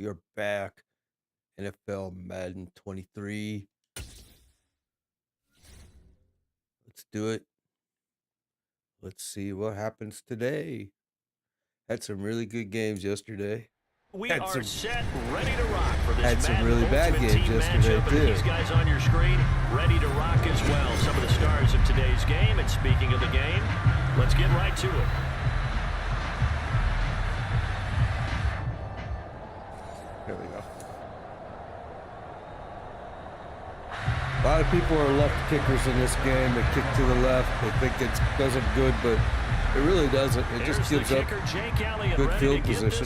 We are back. NFL Madden 23. Let's do it. Let's see what happens today. Had some really good games yesterday. We are set, ready to rock for this. Had some really bad games yesterday too. These guys on your screen, ready to rock as well. Some of the stars of today's game. And speaking of the game, let's get right to it. There we go. A lot of people are left kickers in this game. They kick to the left. They think it does it good, but it really doesn't. It just gives up good field position.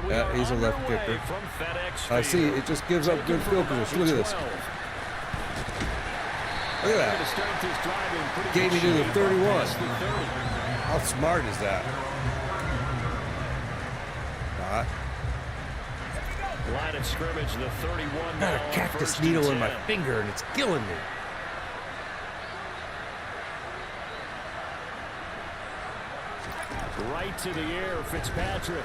Yeah, he's a left kicker. I see. It just gives up good field position. Look at this. Look at that. Gave me to the 31. How smart is that? Not. Line of scrimmage, the 31. I got a cactus needle in my finger, and it's killing me. Right to the air, Fitzpatrick.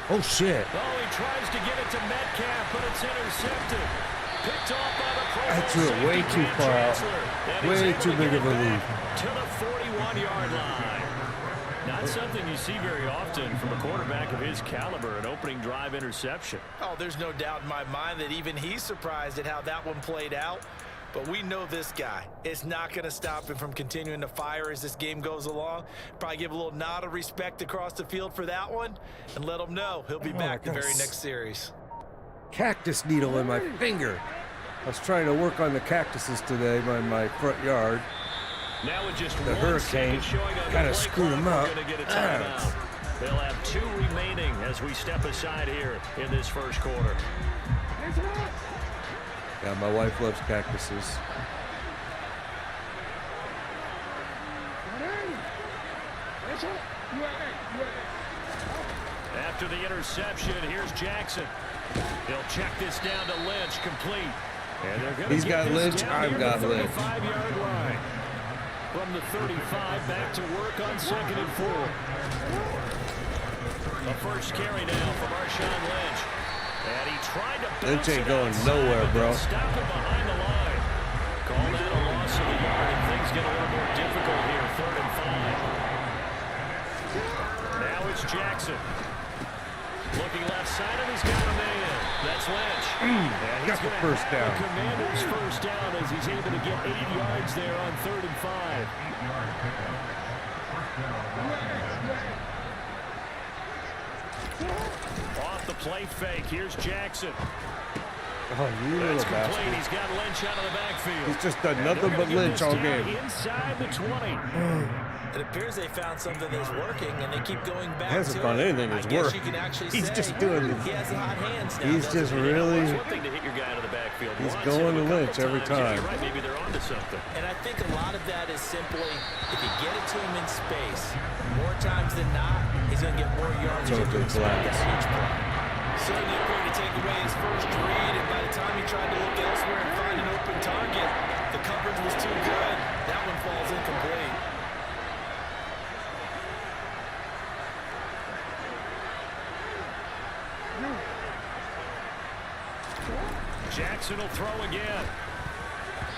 Oh, shit. Oh, he tries to get it to Metcalf, but it's intercepted. Picked off by the Pro Bowl. I threw it way too far out. Way too big of a lead. To the 41-yard line. Not something you see very often from a quarterback of his caliber, an opening drive interception. Oh, there's no doubt in my mind that even he's surprised at how that one played out. But we know this guy. It's not going to stop him from continuing to fire as this game goes along. Probably give a little nod of respect across the field for that one and let him know he'll be back the very next series. Cactus needle in my finger. I was trying to work on the cactuses today in my front yard. Now with just the hurricane kind of screwed them up. They'll have 2 remaining as we step aside here in this first quarter. Yeah, my wife loves cactuses. After the interception, here's Jackson. He'll check this down to Lynch, complete. And they're He's got Lynch, I've got Lynch. 35-yard line. From the 35, back to work on 2nd and 4. The first carry now from Marshawn Lynch. And he tried to Lynch ain't going nowhere, bro. Stop him behind the line. Call that a loss of a yard, and things get a little more difficult here. 3rd and 5. Now it's Jackson. Looking left side, and he's got a man. That's Lynch. Got the first down. The Commanders' first down as he's able to get 8 yards there on 3rd and 5. Off the play fake, here's Jackson. Oh, you little bastard. He's got Lynch out of the backfield. He's just done nothing but Lynch all game. Inside the 20. It appears they found something that's working, and they keep going back. He hasn't found anything that's working. He's just doing it. He has the hot hands now. He's just really. It's one thing to hit your guy out of the backfield. He's going to Lynch every time. Right, maybe they're onto something. And I think a lot of that is simply if you get it to him in space, more times than not, he's going to get more yards than you expect out of each play. Certainly going to take away his first read, and by the time he tried to look elsewhere and find an open target, the coverage was too good. That one falls incomplete. Jackson will throw again.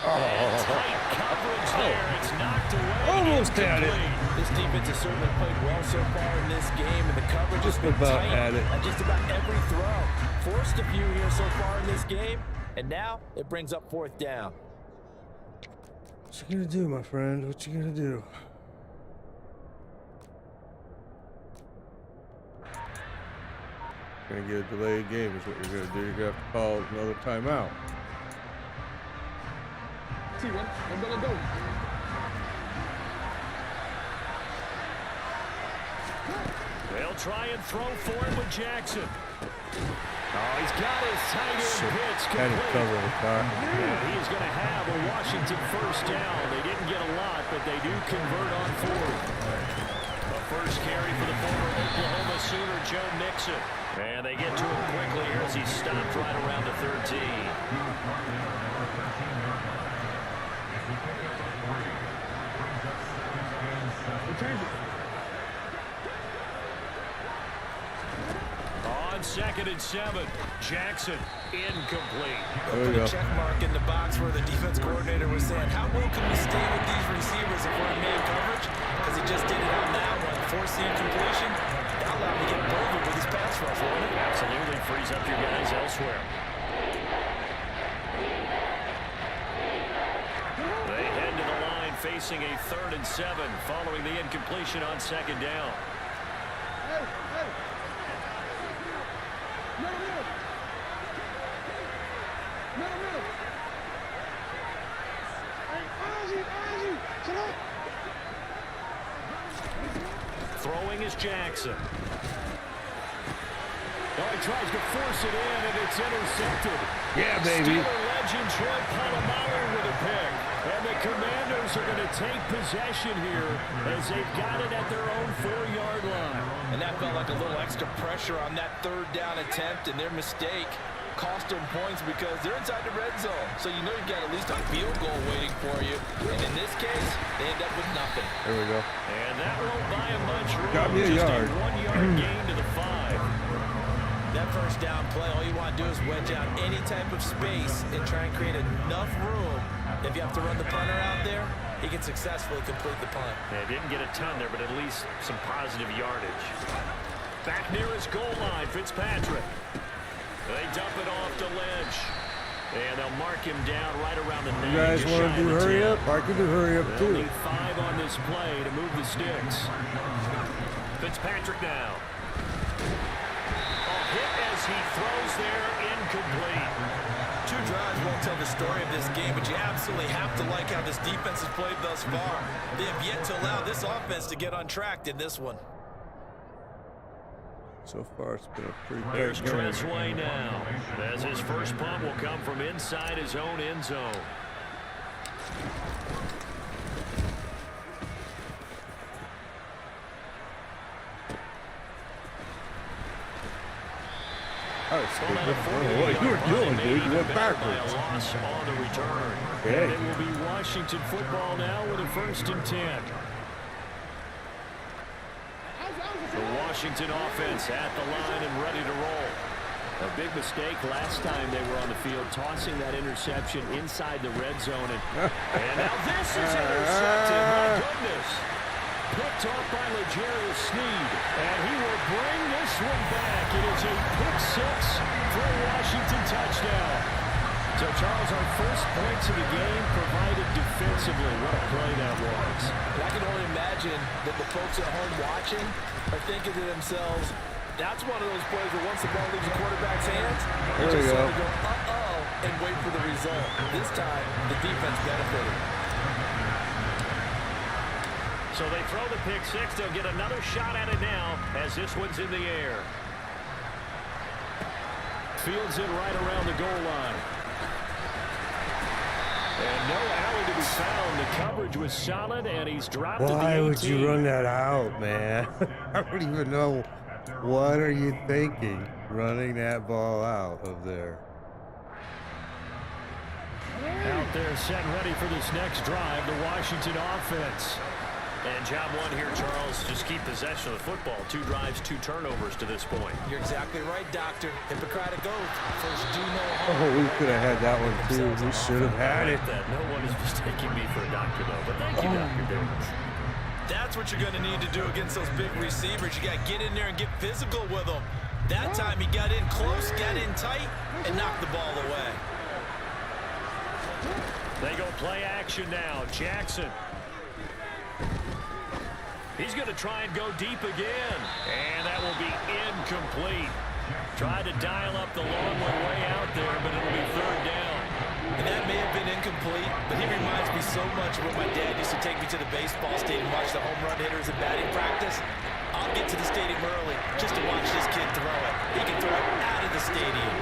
Tight coverage there. It's knocked away. Almost had it. This defense has certainly played well so far in this game, and the coverage has been about tight had it. on just about every throw. Forced a few here so far in this game, and now it brings up 4th down. What you gonna do, my friend? What you gonna do? Gonna get a delayed game is what you're gonna do. You're gonna have to call another timeout. They'll try and throw for him with Jackson. Oh, he's got his tight end pitch Had it complete. covered the car. And he's going to have a Washington first down. They didn't get a lot, but they do convert on 4th. The first carry for the former Oklahoma Sooner, Joe Mixon. And they get to him quickly here as he stopped right around the 13. On on 2nd and 7. Jackson incomplete. Put a check mark in the box where the defense coordinator was saying, how well can we stay with these receivers if we're in man coverage? Because he just did it on that one. Force the incompletion. That allowed him to get over with his pass rush, won't it? Absolutely frees up your guys elsewhere. They head to the line facing a 3rd and 7 following the incompletion on 2nd down. Throwing is Jackson. Oh, he tries to force it in, and it's intercepted. Yeah, baby. Steeler legend Troy Polamalu with a pick. And the Commanders are going to take possession here as they've got it at their own 4-yard line. And that felt like a little extra pressure on that 3rd down attempt, and their mistake cost them points because they're inside the red zone. So you know you've got at least a field goal waiting for you. And in this case, they end up with nothing. There we go. And that won't buy him much room. Got me a Just yard. a 1-yard gain to the 5. That 1st down play, all you want to do is wedge out any type of space and try and create enough room. If you have to run the punter out there, he can successfully complete the punt. They didn't get a ton there, but at least some positive yardage. Back near his goal line, Fitzpatrick. They dump it off to Lynch. And they'll mark him down right around the 9. You guys want to do hurry up? I can do hurry up They'll too. need 5 on this play to move the sticks. Fitzpatrick now. A hit as he throws there, incomplete. 2 drives won't tell the story of this game, but you absolutely have to like how this defense has played thus far. They have yet to allow this offense to get untracked in this one. So far, it's been a pretty There's tight game. Tresway now, as his first punt will come from inside his own end zone. What you were doing, dude? You went backwards. A loss on the return. Okay. And it will be Washington football now with a 1st and 10. The Washington offense at the line and ready to roll. A big mistake last time they were on the field, tossing that interception inside the red zone. And now this is intercepted. My goodness. Picked off by L'Jarius Sneed. And he will bring this one back. It is a pick 6 for a Washington touchdown. So, Charles, our first points of the game provided defensively. What a play that was. I can only imagine that the folks at home watching are thinking to themselves, that's one of those plays where once the ball leaves the quarterback's hands, you just have to go, uh-oh, and wait for the result. This time, the defense benefited. So they throw the pick 6. They'll get another shot at it now as this one's in the air. Fields it right around the goal line. And no alley to be found. The coverage was solid, and he's dropped Why at the 18. would you run that out, man? I don't even know. What are you thinking, running that ball out of there? Out there set ready for this next drive, the Washington offense. And job one here, Charles, just keep possession of the football. 2 drives, 2 turnovers to this point. You're exactly right, Doctor. Hippocratic oath. First, do no harm. Oh, we could have had that one too. We should have had it. That. No one is mistaking me for a doctor, though. But thank you, Dr. Davis. That's what you're going to need to do against those big receivers. You got to get in there and get physical with them. That time he got in close, got in tight, and knocked the ball away. They go play action now. Jackson. He's going to try and go deep again. And that will be incomplete. Tried to dial up the long way out there, but it'll be 3rd down. And that may have been incomplete, but he reminds me so much of when my dad used to take me to the baseball stadium and watch the home run hitters in batting practice. I'll get to the stadium early just to watch this kid throw it. He can throw it out of the stadium.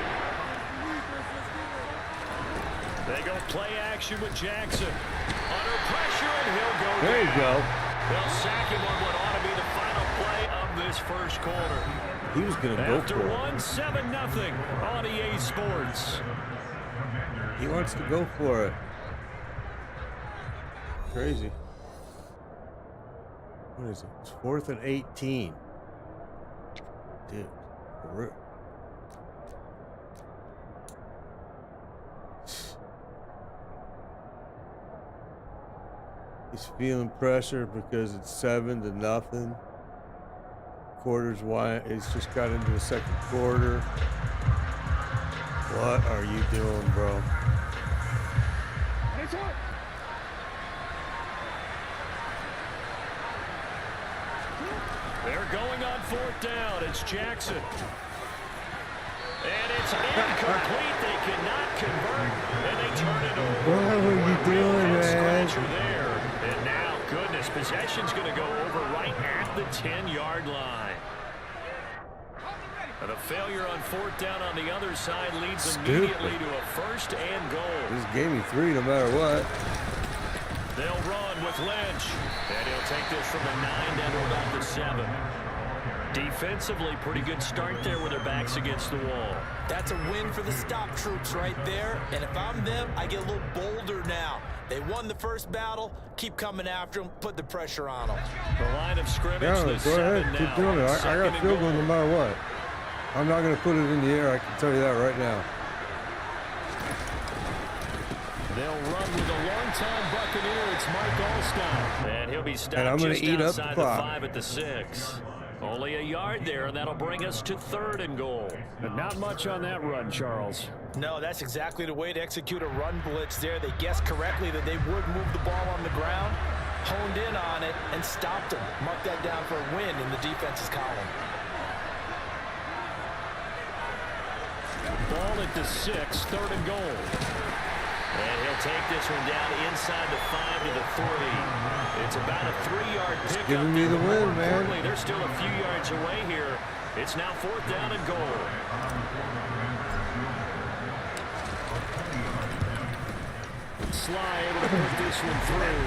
They go play action with Jackson. Under pressure, and he'll go down. There you go. They'll sack him on what ought to be the final play of this first quarter. He was going to go After for it. one, 7-0 on EA Sports. He wants to go for it. Crazy. What is it? It's 4th and 18. Dude, He's feeling pressure because it's 7-0. Quarters wide. It's just got into the second quarter. What are you doing, bro? They're going on 4th down. It's Jackson. And it's incomplete. They cannot convert. And they turn it over. What are you doing, man? There. And now, goodness, possession's going to go over right at the 10-yard line. And a failure on 4th down on the other side leads immediately to a 1st and goal. This gave me 3 no matter what. They'll run with Lynch. And he'll take this from the 9 down to about the 7. Defensively, pretty good start there with their backs against the wall. That's a win for the stop troops right there. And if I'm them, I get a little bolder now. They won the first battle. Keep coming after them. Put the pressure on them. The line of scrimmage, Yeah, the go 7 ahead. now. Keep doing it. I got a field goal no matter what. I'm not going to put it in the air. I can tell you that right now. They'll run with a long-time Buccaneer. It's Mike Alstott. And he'll be stopped And I'm going just to eat up outside the the clock. 5 at the 6. Only a yard there, and that'll bring us to 3rd and goal. But not much on that run, Charles. No, that's exactly the way to execute a run blitz there. They guessed correctly that they would move the ball on the ground, honed in on it, and stopped them. Mark that down for a win in the defense's column. Ball at the 6, 3rd and goal. And he'll take this one down inside the 5 to the 3. It's about a 3-yard pickup. Giving me the win, man. They're still a few yards away here. It's now 4th down and goal. Sly able to put this one through.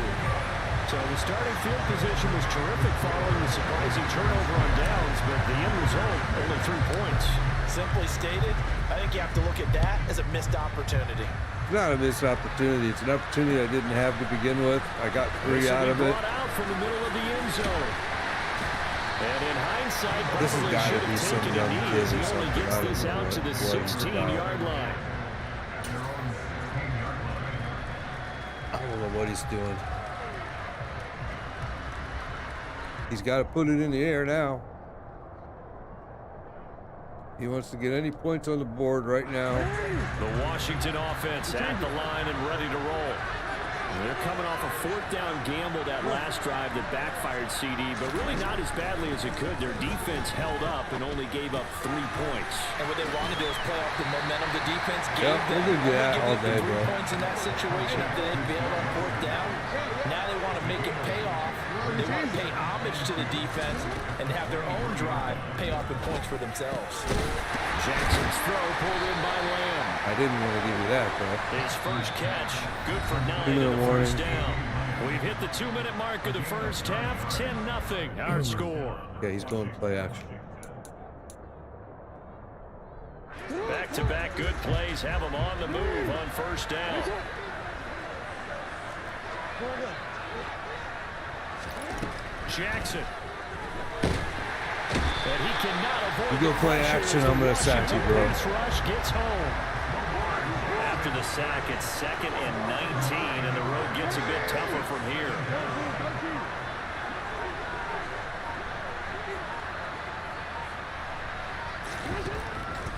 So the starting field position was terrific following the surprising turnover on downs, but the end result, only 3 points. Simply stated, I think you have to look at that as a missed opportunity. It's not a missed opportunity. It's an opportunity I didn't have to begin with. I got 3 out of it. Brought out from the middle of the end zone. And in hindsight, This has probably got to should be have some taken young a knee kid as he or only something. gets I don't this know out to the what he's about. 16-yard line. I don't know what he's doing. He's got to put it in the air now. He wants to get any points on the board right now. The Washington offense at the line and ready to roll. They're coming off a 4th down gamble that last drive that backfired CD, but really not as badly as it could. Their defense held up and only gave up 3 points. And what they want to do is play off the momentum the defense gave Yep, them. they'll do that all day, 3 bro. points in that situation after they bailed on 4th down. Now they want to make it pay off. They want to pay homage to the defense and have their own drive pay off in points for themselves. Jackson's throw pulled in by Lamb. I didn't want to give you that, bro. His first catch, good for 9 2-minute and a warning. 1st down. We've hit the 2-minute mark of the first half, 10-0, our score. Okay, he's going play action. Back-to-back good plays have him on the move on 1st down. Jackson. And he cannot avoid You go play action, I'm going to sack you, bro. Rush gets home. After the sack, it's 2nd and 19, and the road gets a bit tougher from here.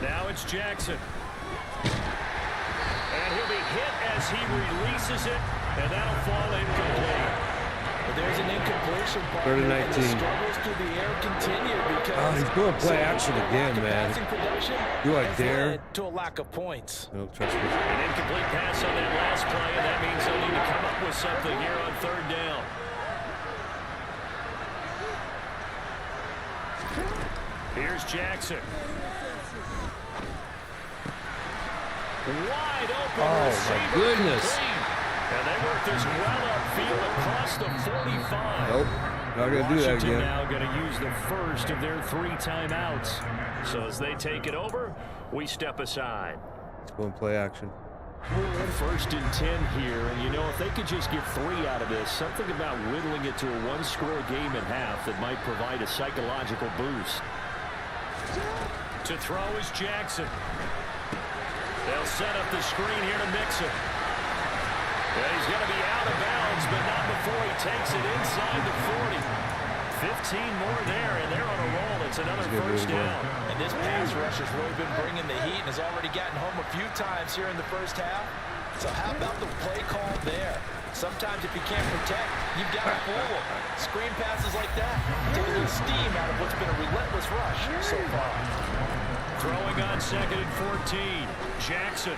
Now it's Jackson. And he'll be hit as he releases it, and that'll fall incomplete. But there's an incompletion part. 3rd and And 19. the struggles through the air continue because Oh, he's going play action again, man. Do I dare? To a lack of points. No, trust me. An incomplete pass on that last play, and that means they'll need to come up with something here on 3rd down. Here's Jackson. Wide open. Oh, receiver my goodness. complete. And they work this well upfield across the 45. Nope, not going to do that Washington again. now going to use the first of their 3 timeouts. So as they take it over, we step aside. He's going play action. 1st and 10 here, and you know, if they could just get 3 out of this, something about whittling it to a 1-score game at half that might provide a psychological boost. To throw is Jackson. They'll set up the screen here to Mixon. Yeah, he's going to be out of bounds, but not before he takes it inside the 40. 15 more there, and they're on a roll. It's another first down. And this pass rush has really been bringing the heat and has already gotten home a few times here in the first half. So how about the play call there? Sometimes if you can't protect, you've got to fool them. Screen passes like that take a little steam out of what's been a relentless rush so far. Throwing on 2nd and 14. Jackson.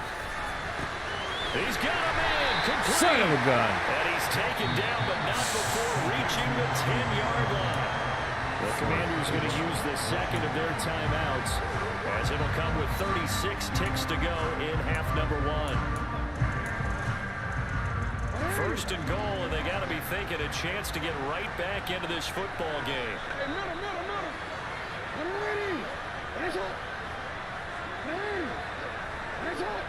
He's got a man. Complete. Son of a gun. And he's taken down, but not before reaching the 10-yard line. The Commanders going to use the second of their timeouts, as it'll come with 36 ticks to go in half number 1. First and goal, and they got to be thinking a chance to get right back into this football game. Hey, middle. I'm ready. Hands up. Hands up.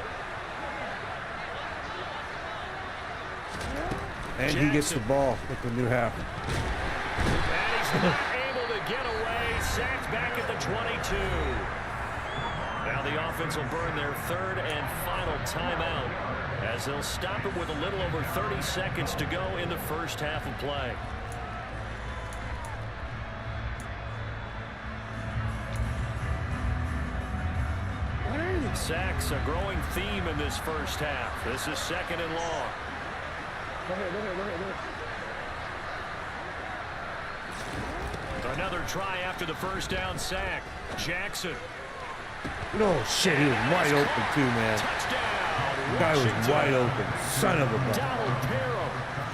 And he gets the ball with the new half. And he's not able to get away. Sacked back at the 22. Now the offense will burn their third and final timeout, as they'll stop it with a little over 30 seconds to go in the first half of play. Sacks a growing theme in this first half. This is 2nd and long. Go ahead. Another try after the first down sack. Jackson. No shit, he was wide open too, man. Touchdown. The guy was wide open. Son of a gun. Donald Parham,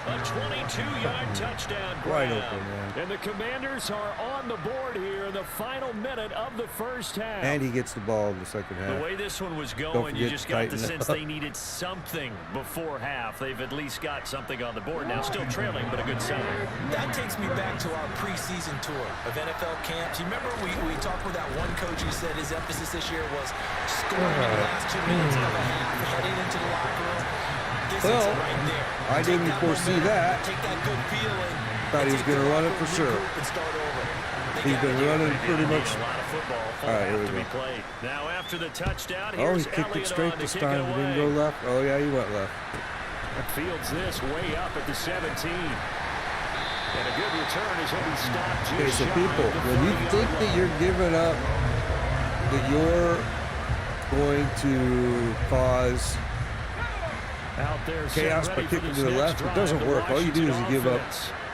a 22-yard touchdown grab. Wide open, man. And the Commanders are on the board here in the final minute of the first half. And he gets the ball in the second half. The way this one was going, you just got the sense up. they needed something before half. They've at least got something on the board now. Still trailing, but a good sign. That takes me back to our preseason tour of NFL camps. You remember we talked with that one coach who said his emphasis this year was scoring in the last 2 minutes of a half, heading into the locker room. This is it right there. I didn't foresee that. Take that good feeling. Thought he was going to run it for sure. He's been running pretty much. A lot of football All right, here we to go. be played. Now after the touchdown, Oh, he here's kicked it Elliott straight on this to kick it time. He didn't go away. left. Oh, yeah, he went left. Fields this way up at the 17. And a good return as he'll be stopped just Okay, so shy people, of the when you 40-yard think that line. you're giving up, that you're going to cause Out there, chaos by kicking to the left, it doesn't work. All you do is you give up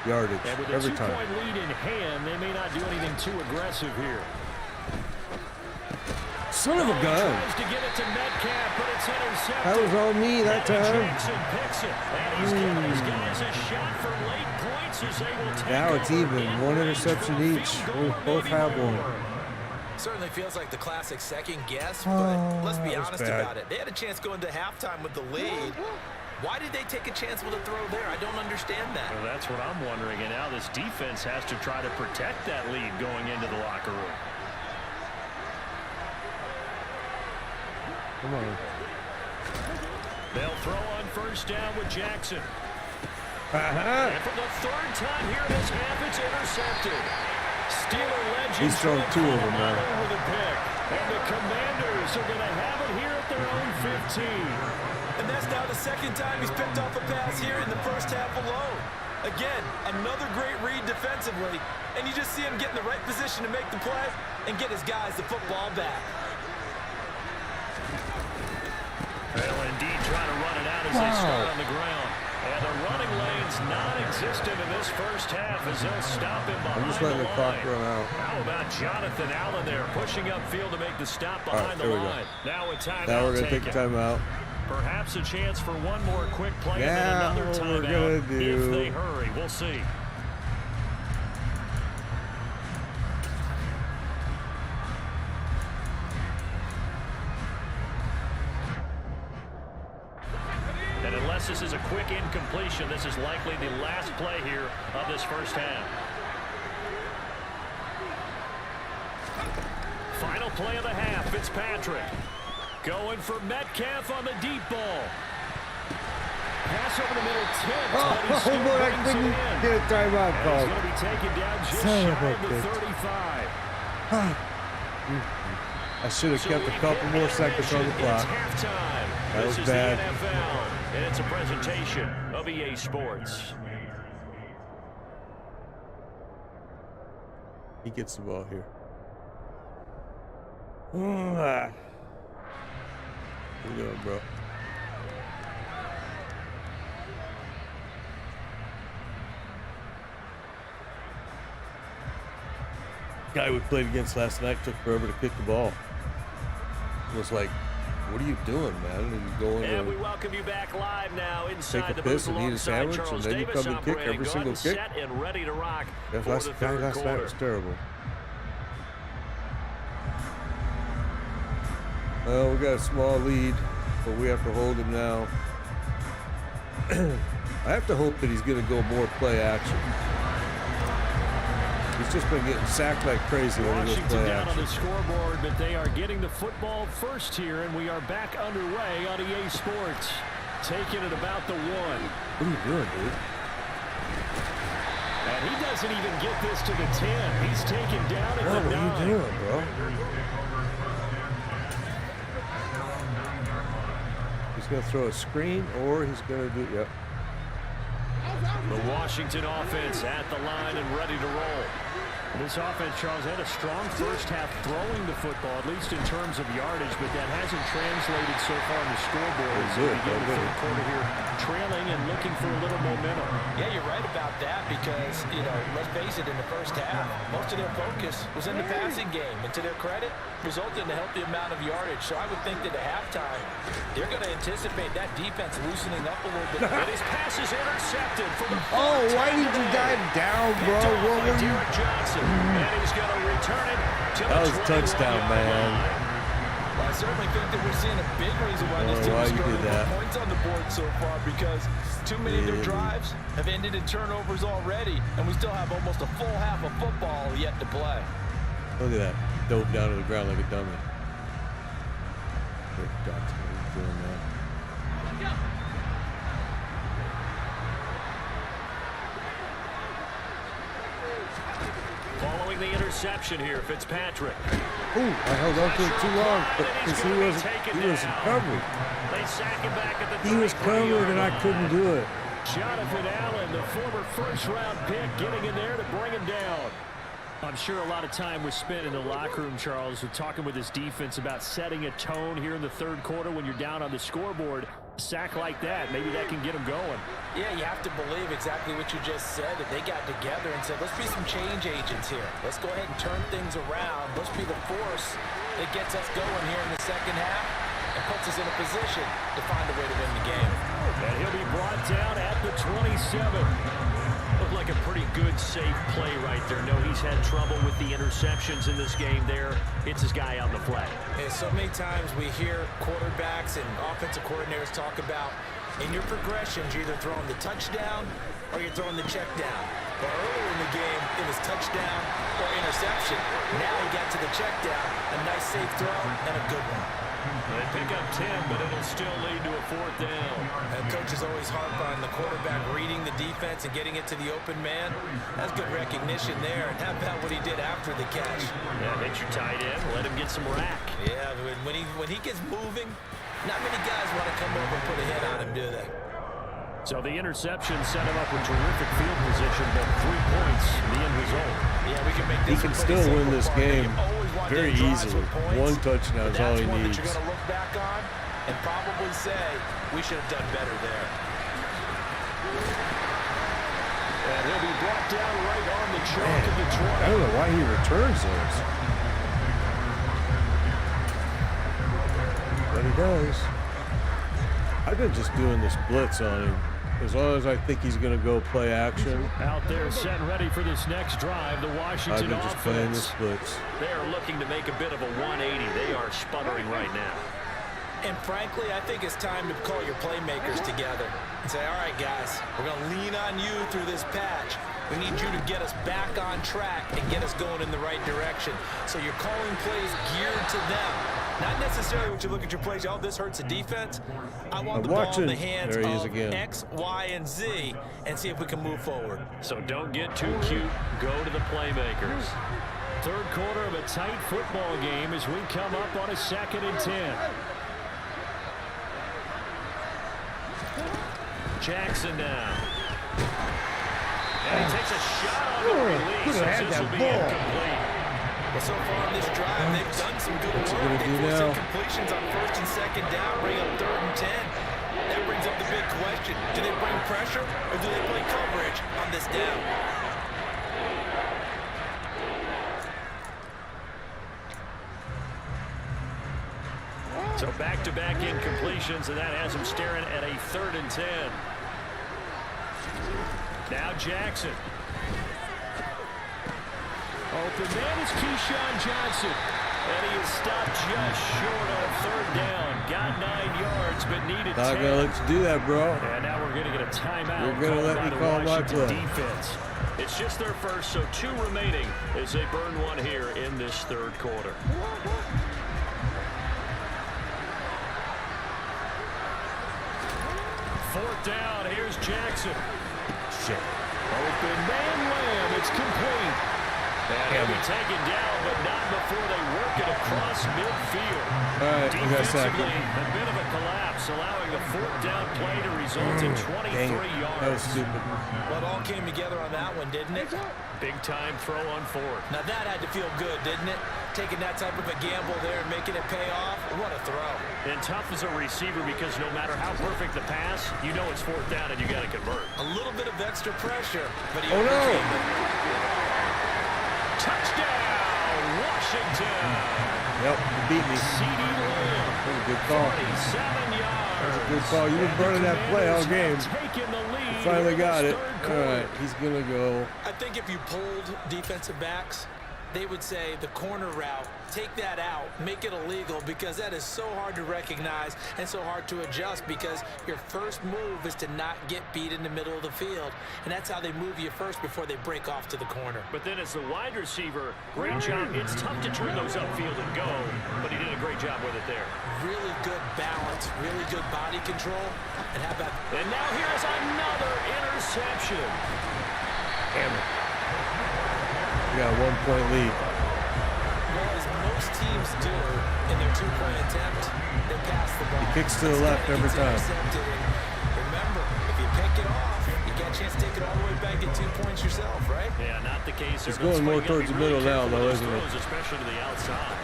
yardage and with every a time. 2-point lead in hand, they may not do anything too aggressive here. Son of a gun. Tries to get it to Metcalf, but it's intercepted. That was on me that time. Jackson picks it, and he's giving his guys a shot for late points as they will take Now it's over even. in One range interception for a each. field goal We or both maybe have more. one. Certainly feels like the classic second guess, but let's be that was honest bad. about it. They had a chance going into halftime with the lead. Why did they take a chance with a throw there? I don't understand that. Well, that's what I'm wondering, and now this defense has to try to protect that lead going into the locker room. Come on. They'll throw on first down with Jackson. Uh-huh. And for the third time here in this half, it's intercepted. Steeler legend. He's thrown two of them now. With a pick. And the Commanders are going to have it here at their own 15. And that's now the second time he's picked off a pass here in the first half alone. Again, another great read defensively, and you just see him get in the right position to make the play and get his guys the football back. They'll indeed try to run it out as they start on the ground. And the running lane's non-existent in this first half as they'll stop him behind I'm just letting the the clock line. run out. How about Jonathan Allen there pushing upfield to make the stop behind the there we go. line. Now a timeout Now we're going to take a taken. timeout. Perhaps a chance for one more quick play Yeah, and then another what we're gonna timeout do. if they hurry. We'll see. And unless this is a quick incompletion, this is likely the last play here of this first half. Final play of the half, Fitzpatrick. Going for Metcalf on the deep ball. Pass over the middle, tipped, but he still boy, I brings it couldn't in. get a timeout And he's call. going to be taken down just Son of shy a of the bitch. 35. I should have kept a couple more seconds on the clock. It's halftime. That This was is bad. the NFL. And it's a presentation of EA Sports. He gets the ball here. What you doing, bro? Guy we played against last night took forever to kick the ball. It was like, what are you doing, man? And you go in and we welcome you back live now inside take a the piss booth and eat a sandwich, Charles and then you Davis. come and kick every single kick. Set and ready to rock That for the third last night quarter. was terrible. Well, we got a small lead, but we have to hold him now. I have to hope that he's going to go more play action. He's just been getting sacked like crazy when he goes Washington play down action. on the scoreboard, but they are getting the football first here, and we are back underway on EA Sports. Taking it about the 1. What are you doing, dude? And he doesn't even get this to the 10. He's taken down at What the 9. are you doing, bro? He's going to throw a screen, or he's going to do, yep. The Washington offense at the line and ready to roll. This offense, Charles, had a strong first half throwing the football, at least in terms of yardage, but that hasn't translated so far on the scoreboard as we begin the third quarter here, trailing and looking for a little momentum. Yeah, you're right about that because, you know, let's face it, in the first half, most of their focus was in the passing game. And to their credit, resulted in a healthy amount of yardage. So I would think that at halftime, they're going to anticipate that defense loosening up a little bit. And his pass is intercepted for the Why did you dive down, bro? What were you? Derek Johnson. And he's going to return it to That was the a touchdown, man. Well, I certainly think that we're seeing a big reason why this team is scoring more points on the board so far, because too many of their drives have ended in turnovers already, and we still have almost a full half of football yet to play. Look at that. Dove down to the ground like a dummy. Derek Johnson, what are you doing, man? Following the interception here, Fitzpatrick. Ooh, I held on to it too long, because he wasn't covered. They sack him back at the He was covered and I couldn't do it. Jonathan Allen, the former first-round pick, getting in there to bring him down. I'm sure a lot of time was spent in the locker room, Charles, talking with his defense about setting a tone here in the third quarter when you're down on the scoreboard. A sack like that, maybe that can get them going. Yeah, you have to believe exactly what you just said, that they got together and said, let's be some change agents here. Let's go ahead and turn things around. Let's be the force that gets us going here in the second half and puts us in a position to find a way to win the game. And he'll be brought down at the 27. Looked like a pretty good, safe play right there. No, he's had trouble with the interceptions in this game there. Hits his guy on the flat. And so many times we hear quarterbacks and offensive coordinators talk about, in your progressions, you're either throwing the touchdown or you're throwing the check down. But earlier in the game, it was touchdown or interception. Now he got to the check down. A nice, safe throw and a good one. They pick up 10, but it'll still lead to a 4th down. And coaches always harp on the quarterback reading the defense and getting it to the open man. That's good recognition there. And how about what he did after the catch? Yeah, hit your tight end, let him get some rack. Yeah, when he gets moving, not many guys want to come over and put a hit on him, do they? So the interception set him up with terrific field position, but 3 points, the end result. Yeah, we can make this. He can still win this game very easily. One touchdown is all he needs. That's what you're going to look back on and probably say, we should have done better there. And he'll be brought down right on the chalk of the 20. I don't know why he returns those. But he does. I've been just doing this blitz on him. As long as I think he's going to go play action. Out there set and ready for this next drive, the Washington I've been just playing offense. this blitz. They are looking to make a bit of a 180. They are sputtering right now. And frankly, I think it's time to call your playmakers together and say, all right, guys, we're going to lean on you through this patch. We need you to get us back on track and get us going in the right direction. So you're calling plays geared to them. Not necessarily when you look at your plays, oh, this hurts the defense. I want the ball in the hands of X, Y, and Z and see if we can move forward. So don't get too cute. Go to the playmakers. Third quarter of a tight football game as we come up on a 2nd and 10. Jackson now. And he takes a shot on the release. This will be incomplete. Well, so far on this drive, they've done some good work. They forced some completions on 1st and 2nd down, bring up 3rd and 10. That brings up the big question. Do they bring pressure or do they play coverage on this down? So back-to-back incompletions, and that has him staring at a 3rd and 10. Now Jackson. Open man is Keyshawn Johnson. And he is stopped just short on 3rd down. Got 9 yards, but needed 10. Not going to let you do that, bro. And now we're going to get a timeout. You're going to let me call my play. Defense. It's just their first, so 2 remaining as they burn one here in this 3rd quarter. Fourth down, here's Jackson. Shit. Open man Lamb, it's complete. And he'll be taken down, but not before they work it across midfield. All right, we got Defensively, second. a bit of a collapse, allowing the 4th down play to result in 23 yards. That was stupid. Well, it all came together on that one, didn't it? Big time throw on 4th. Now that had to feel good, didn't it? Taking that type of a gamble there and making it pay off. What a throw. And tough as a receiver because no matter how perfect the pass, you know it's 4th down and you got to convert. A little bit of extra pressure, but he Oh, no. overcame it. Touchdown, Washington. Yep, you beat me. C.D. Lamb. That was a good call. 47 yards. That was a good call. You've been burning that play all game. You finally got it. All right, he's going to go. I think if you pulled defensive backs, they would say the corner route, take that out, make it illegal, because that is so hard to recognize and so hard to adjust, because your first move is to not get beat in the middle of the field. And that's how they move you first before they break off to the corner. But then as the wide receiver, great job. It's tough to turn those upfield and go, but he did a great job with it there. Really good balance, really good body control. And how about... And now here's another interception. Damn it. We got a 1-point lead. Well, as most teams do in their 2-point attempt, they pass the ball. He kicks to the left every time. Remember, if you pick it off, you got a chance to take it all the way back, get 2 points yourself, right? Yeah, not the case. He's going more towards the middle now, though, isn't he? Especially to the outside.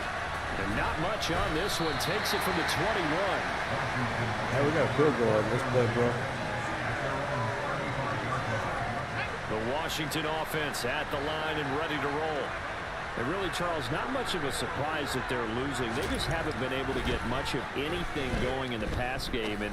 And not much on this one. Takes it from the 21. Yeah, we got a field goal on this play, bro. The Washington offense at the line and ready to roll. And really, Charles, not much of a surprise that they're losing. They just haven't been able to get much of anything going in the pass game. And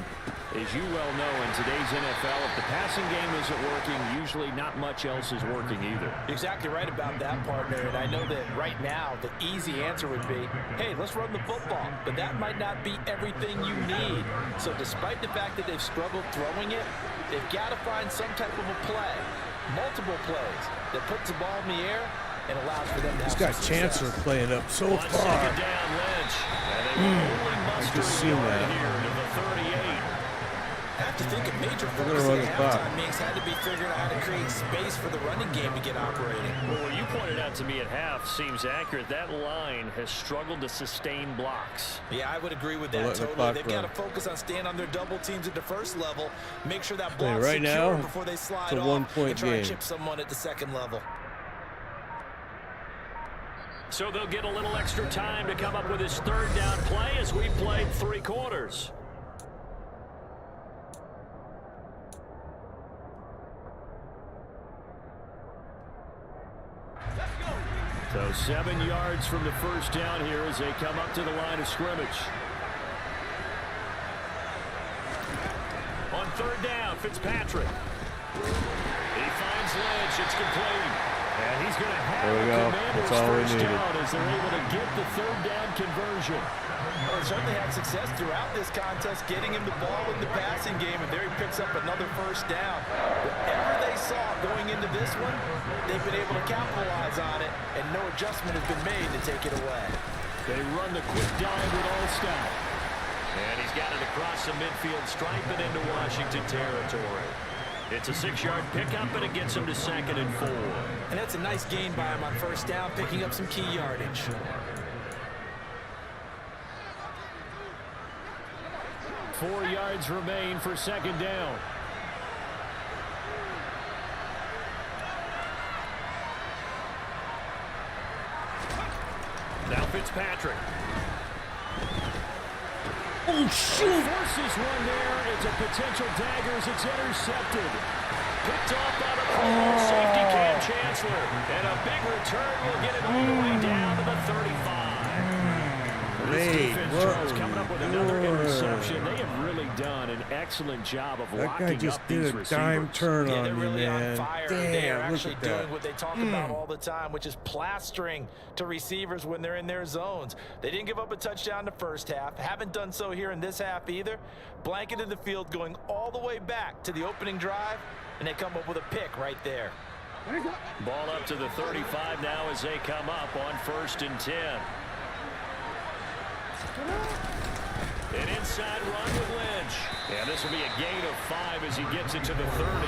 as you well know, in today's NFL, if the passing game isn't working, usually not much else is working either. Exactly right about that, partner. And I know that right now, the easy answer would be, hey, let's run the football. But that might not be everything you need. So despite the fact that they've struggled throwing it, they've got to find some type of a play, multiple plays, that puts the ball in the air and allows for them to have He's got Chancellor playing up so far. I just seen that. I have to think a major focus at halftime means had to be figuring out how to create space for the running game to get operating. Well, what you pointed out to me at half seems accurate. That line has struggled to sustain blocks. Yeah, I would agree with that totally. They've got to focus on staying on their double teams at the first level, make sure that block's right secure now, before they slide it's a off and try game. to chip someone at the second level. So they'll get a little extra time to come up with his 3rd down play as we played 3 quarters. So 7 yards from the first down here as they come up to the line of scrimmage. On 3rd down, Fitzpatrick. He finds Lynch. It's complete. And he's going to have a Commander's first down as they're able to get the 3rd down conversion. Well, they certainly had success throughout this contest, getting him the ball in the passing game, and there he picks up another first down. Whatever they saw going into this one, they've been able to capitalize on it, and no adjustment has been made to take it away. They run the quick dive with Allstott. And he's got it across the midfield, striping into Washington territory. It's a 6-yard pickup, and it gets him to 2nd and 4. And that's a nice gain by him on first down, picking up some key yardage. 4 yards remain for second down. Now Fitzpatrick. Oh, shoot. Forces one there. It's a potential dagger as it's intercepted. Picked off by the safety Cam Chancellor. And a big return will get it all the way down to the 35. This defense, Charles, coming up with another interception. They have really done an excellent job of locking up these receivers. That guy just did a dime turn Yeah, on they're me, really man. on fire. Damn, they are look actually at doing that. what they talk about all the time, which is plastering to receivers when they're in their zones. They didn't give up a touchdown in the first half. Haven't done so here in this half either. Blanketed the field going all the way back to the opening drive, and they come up with a pick right there. Ball up to the 35 now as they come up on 1st and 10. An inside run with Lynch. And this will be a gain of 5 as he gets it to the 30.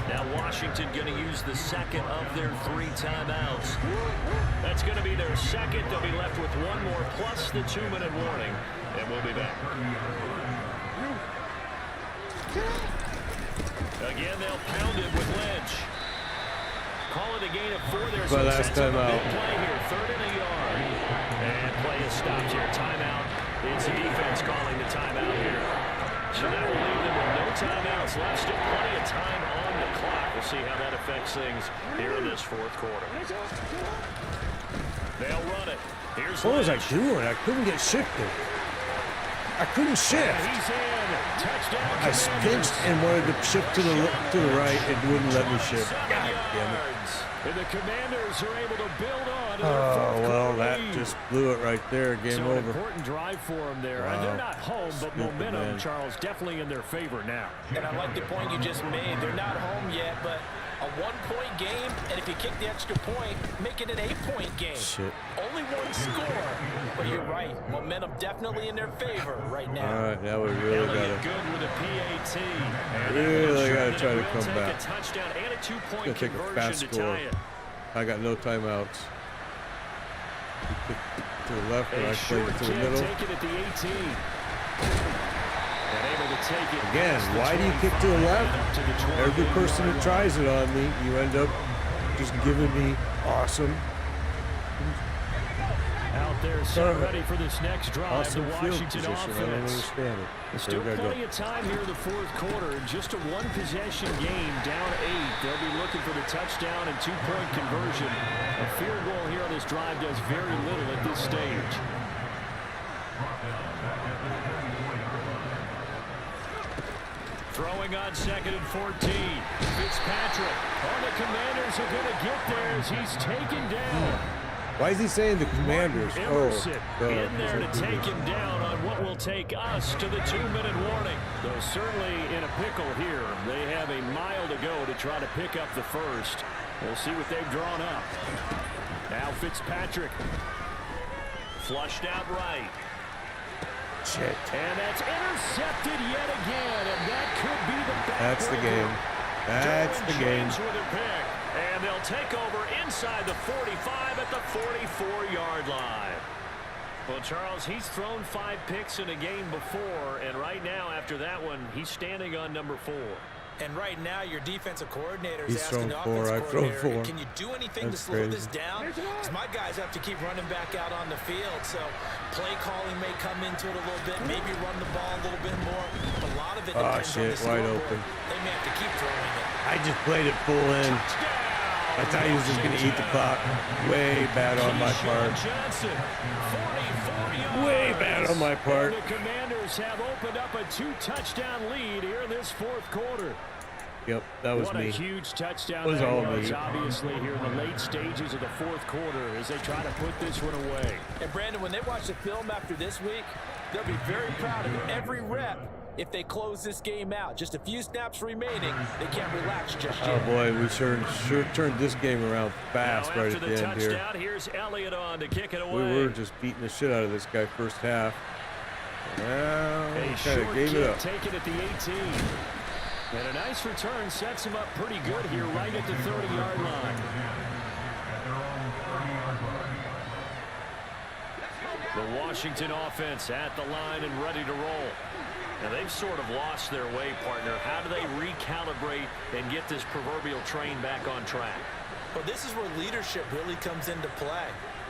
Now Washington going to use the second of their 3 timeouts. That's going to be their second. They'll be left with 1 more plus the 2-minute warning. And we'll be back. Again, they'll pound it with Lynch. Call it a gain of 4 there. So last time out. Play here, 3rd and a yard. And play is stopped here. Timeout. It's the defense calling the timeout here. So that will leave them with no timeouts left. Still plenty of time on the clock. We'll see how that affects things here in this 4th quarter. They'll run it. Here's What was I Lynch. doing? I couldn't get shifted. I couldn't shift. He's in. Touchdown. I pinched and wanted to shift to the right. It wouldn't let me shift. 7 God damn it. yards. And the Commanders are able to build on to their Oh, 4th well, quarter that lead. just blew it right there. Game So an over. important drive for them there. Wow. And they're not home, but Stupid, momentum, man. Charles, definitely in their favor now. And I like the point you just made. They're not home yet, but a 1-point game, and if you kick the extra point, make it an 8-point game. Shit. Only 1 score, but you're right. Momentum definitely in their favor right now. All right, now we really Elliott got to. good with a PAT. And Really sure gotta that try it to will come take back. A touchdown and a 2-point Gonna take a conversion fast to score. tie it. I got no timeouts. You kick to the left, and A I played short it to the kick middle. taken at the 18. And able to take it Again, past the why do you kick to the 25 left? up to the 20. Every person that tries it on me, you end up just giving me awesome. Out there, so ready for this next drive. Awesome the field Washington position. I don't offense. understand it. There's So still we gotta plenty go. of time here in the 4th quarter. Just a 1-possession game, down 8. They'll be looking for the touchdown and 2-point conversion. A field goal here on this drive does very little at this stage. Throwing on 2nd and 14. Fitzpatrick. Oh, the Commanders are going to get there as he's taken down. Why is he saying the Commanders? Emerson Oh, in there to take him down on what will take us to the 2-minute warning. Though certainly in a pickle here. They have a mile to go to try to pick up the first. We'll see what they've drawn up. Now Fitzpatrick. Flushed out right. shit. And that's intercepted yet again. And that could be the backbreaker. That's the game. That's the game. James with a pick. And they'll take over inside the 45 at the 44-yard line. Well, Charles, he's thrown 5 picks in a game before, and right now, after that one, he's standing on number 4. And right now, your defensive coordinator He's is asking the thrown 4, offensive I've thrown coordinator, 4. can you do anything That's to slow crazy. this down? Because my guys have to keep running back out on the field. So play calling may come into it a little bit, maybe run the ball a little bit more. A lot of it depends on the shit, wide scoreboard. open. They may have to keep throwing it. I just played it full in. I thought he was just going to eat the clock. Way bad on my part. Johnson, 44 yards. Way bad on my part. And the Commanders have opened up a 2-touchdown lead here in this 4th quarter. Yep, that was What me. a huge touchdown Was that all was, me. obviously, here in the late stages of the 4th quarter as they try to put this one away. And Brandon, when they watch the film after this week, they'll be very proud of every rep if they close this game out. Just a few snaps remaining. They can't relax just Oh yet. boy, we sure turned this game around fast Now right after at the the end here. touchdown, here's Elliott on to kick it away. We were just beating the shit out of this guy first half. Well, A he kind short of gave it kick up. taken at the 18. And a nice return sets him up pretty good here right at the 30-yard line. The Washington offense at the line and ready to roll. Now, they've sort of lost their way, partner. How do they recalibrate and get this proverbial train back on track? Well, this is where leadership really comes into play.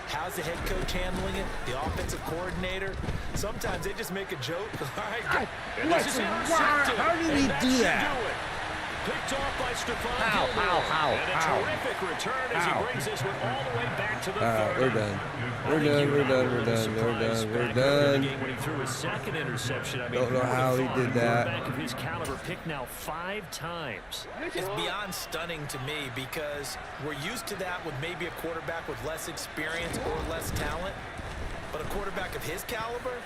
How's the head coach handling it? The offensive coordinator? Sometimes they just make a joke. All right, How did he do that? Picked off by Stephon How? And a terrific return as he brings this one all the way back to the 30. We're done. We're done. When he threw his second interception, I mean, don't know how he did that. Back of his caliber picked now 5 times. It's beyond stunning to me because we're used to that with maybe a quarterback with less experience or less talent. But a quarterback of his caliber,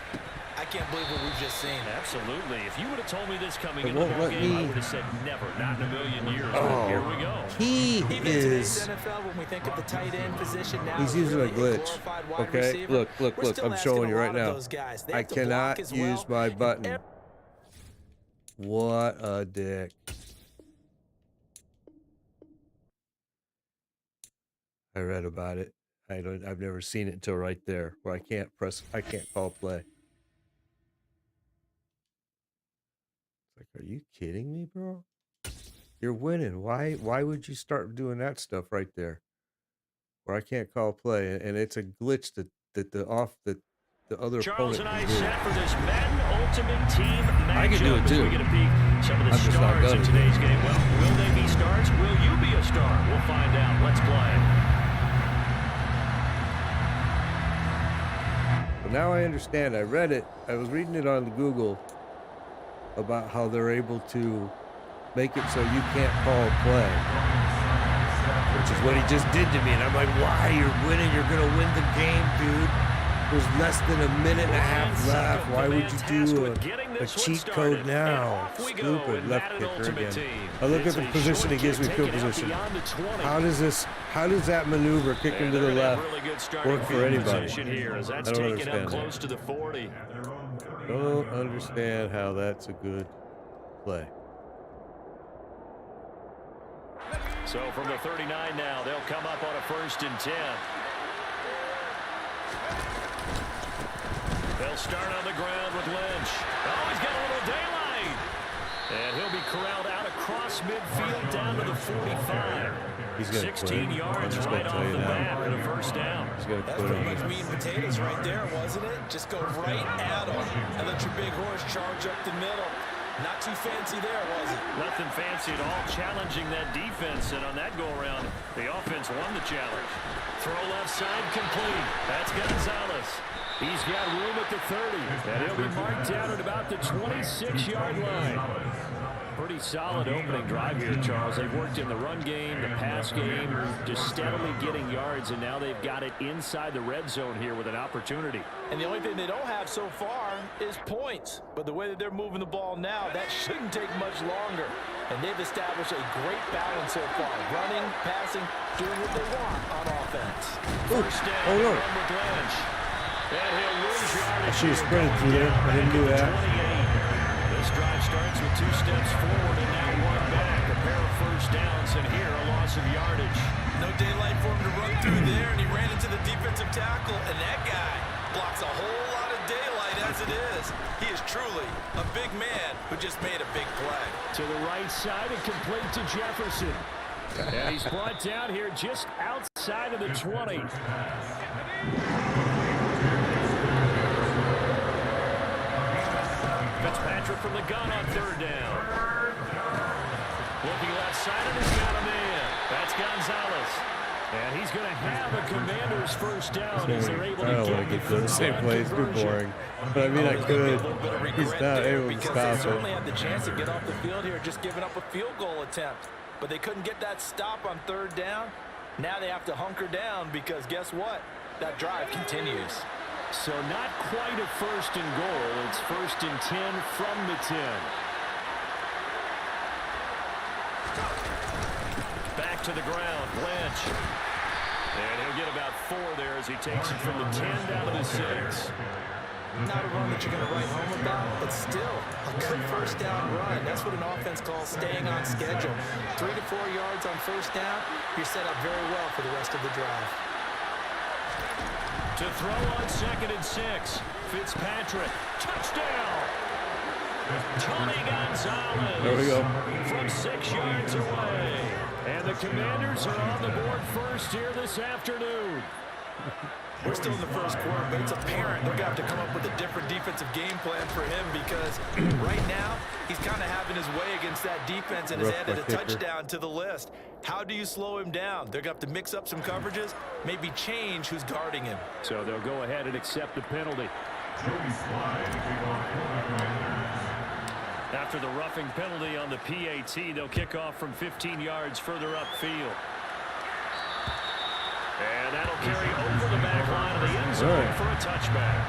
I can't believe what we've just seen. Absolutely. If you would have told me this coming into the ball game, I would have said never, not in a million years. But here we go. He is. NFL, when we think of the tight end position now, He's using a glitch. Okay, look. I'm showing you right now. I cannot use my button. What a dick. I read about it. I've never seen it until right there where I can't call play. Like, are you kidding me, bro? You're winning. Why would you start doing that stuff right there? Where I can't call play, and it's a glitch that the other Charles opponent and I can do. set for this Madden Ultimate Team matchup. I can do it too. We get a peek some of the stars in today's game. Well, will they be stars? Will you be a star? We'll find out. Let's play. But now I understand. I read it. I was reading it on Google about how they're able to make it so you can't call play, which is what he just did to me. And I'm like, why? You're winning. You're going to win the game, dude. There's less than a minute and a half left. Why would you do a cheat code now? Stupid left kicker again. I look at the position he gives me, field position. How does that maneuver, kicking to the left, work for anybody? I don't understand close to the 40. Don't understand how that's a good play. So from the 39 now, they'll come up on a 1st and 10. They'll start on the ground with Lynch. Oh, he's got a little daylight. And he'll be corralled out across midfield down to the 45. He's going to 16 yards right off the bat and a 1st down. That's pretty much meat and potatoes right there, wasn't it? Just go right at him and let your big horse charge up the middle. Not too fancy there, was it? Nothing fancy at all, challenging that defense. And on that go-around, the offense won the challenge. Throw left side complete. That's Gonzalez. He's got room at the 30, and he'll be marked down at about the 26-yard line. Pretty solid opening drive here, Charles. They've worked in the run game, the pass game, just steadily getting yards, and now they've got it inside the red zone here with an opportunity. And the only thing they don't have so far is points. But the way that they're moving the ball now, that shouldn't take much longer. And they've established a great balance so far. Running, passing, doing what they want on offense. First down, with Lynch. And he'll lose yardage. I should have sprinted through there. I didn't do that. This drive starts with 2 steps forward and now 1 back. A pair of 1st downs, and here a loss of yardage. No daylight for him to run through there, and he ran into the defensive tackle, and that guy blocks a whole lot of daylight as it is. He is truly a big man who just made a big play. To the right side and complete to Jefferson. And he's brought down here just outside of the 20. Fitzpatrick from the gun on 3rd down. Looking left side, and he's got a man. That's Gonzalez. And he's going to have a Commander's 1st down as they're able to get the same play. It's too boring. But I mean, I could. He's not able to stop they it. certainly had the chance to get off the field here, just giving up a field goal attempt. But they couldn't get that stop on 3rd down. Now they have to hunker down because guess what? That drive continues. So not quite a 1st and goal. It's 1st and 10 from the 10. Back to the ground, Lynch. And he'll get about 4 there as he takes it from the 10 down to the 6. Not a run that you're going to write home about, but still a good 1st down run. That's what an offense calls staying on schedule. 3 to 4 yards on 1st down, you're set up very well for the rest of the drive. To throw on 2nd and 6. Fitzpatrick. Touchdown. Tony Gonzalez. There we go. From 6 yards away. And the Commanders are on the board first here this afternoon. We're still in the first quarter, but it's apparent they're going to have to come up with a different defensive game plan for him because right now he's kind of having his way against that defense and has added a touchdown to the list. How do you slow him down? They're going to have to mix up some coverages, maybe change who's guarding him. So they'll go ahead and accept the penalty. After the roughing penalty on the PAT, they'll kick off from 15 yards further upfield. And that'll carry over the back line of the end zone for a touchback.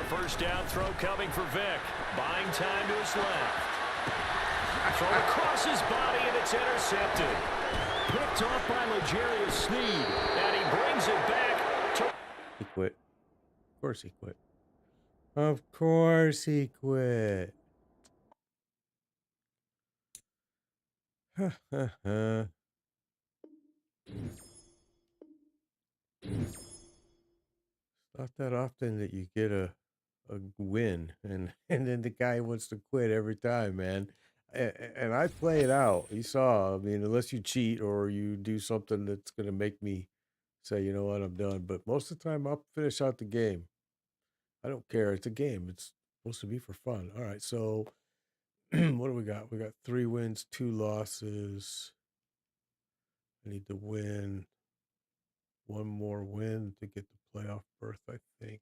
First down throw coming for Vick. Buying time to his left. Throw across his body, and it's intercepted. Picked off by L'Jarius Sneed. And he brings it back to... He quit. Of course he quit. Of course he quit. Not that often that you get a win and then the guy wants to quit every time, man. And I play it out. You saw, I mean, unless you cheat or you do something that's going to make me say, you know what, I'm done. But most of the time I'll finish out the game. I don't care. It's a game. It's supposed to be for fun. All right. So what do we got? We got 3 wins, 2 losses. I need to win one more win to get the playoff berth, I think.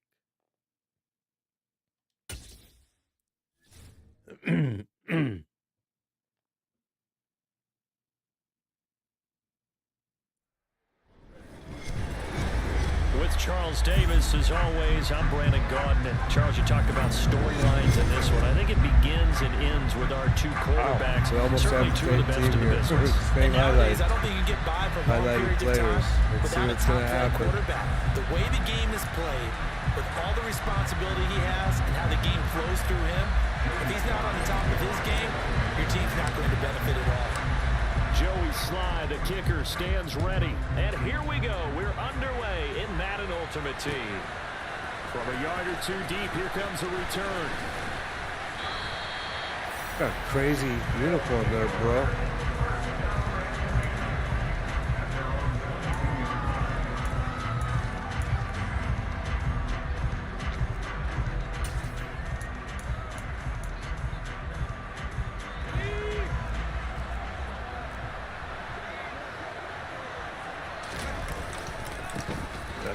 With Charles Davis, as always, I'm Brandon Gaudin. And Charles, you talked about storylines in this one. I think it begins and ends with our 2 quarterbacks. Wow, certainly 2 of the best in the business. And nowadays, I don't think you can get by for long periods of time without a top-flight quarterback. The way the game is played, with all the responsibility he has and how the game flows through him, if he's not on the top of his game, your team's not going to benefit at all. Joey Sly, the kicker, stands ready. And here we go. We're underway in Madden Ultimate Team. From a yard or 2 deep, here comes a return. Got a crazy uniform there, bro.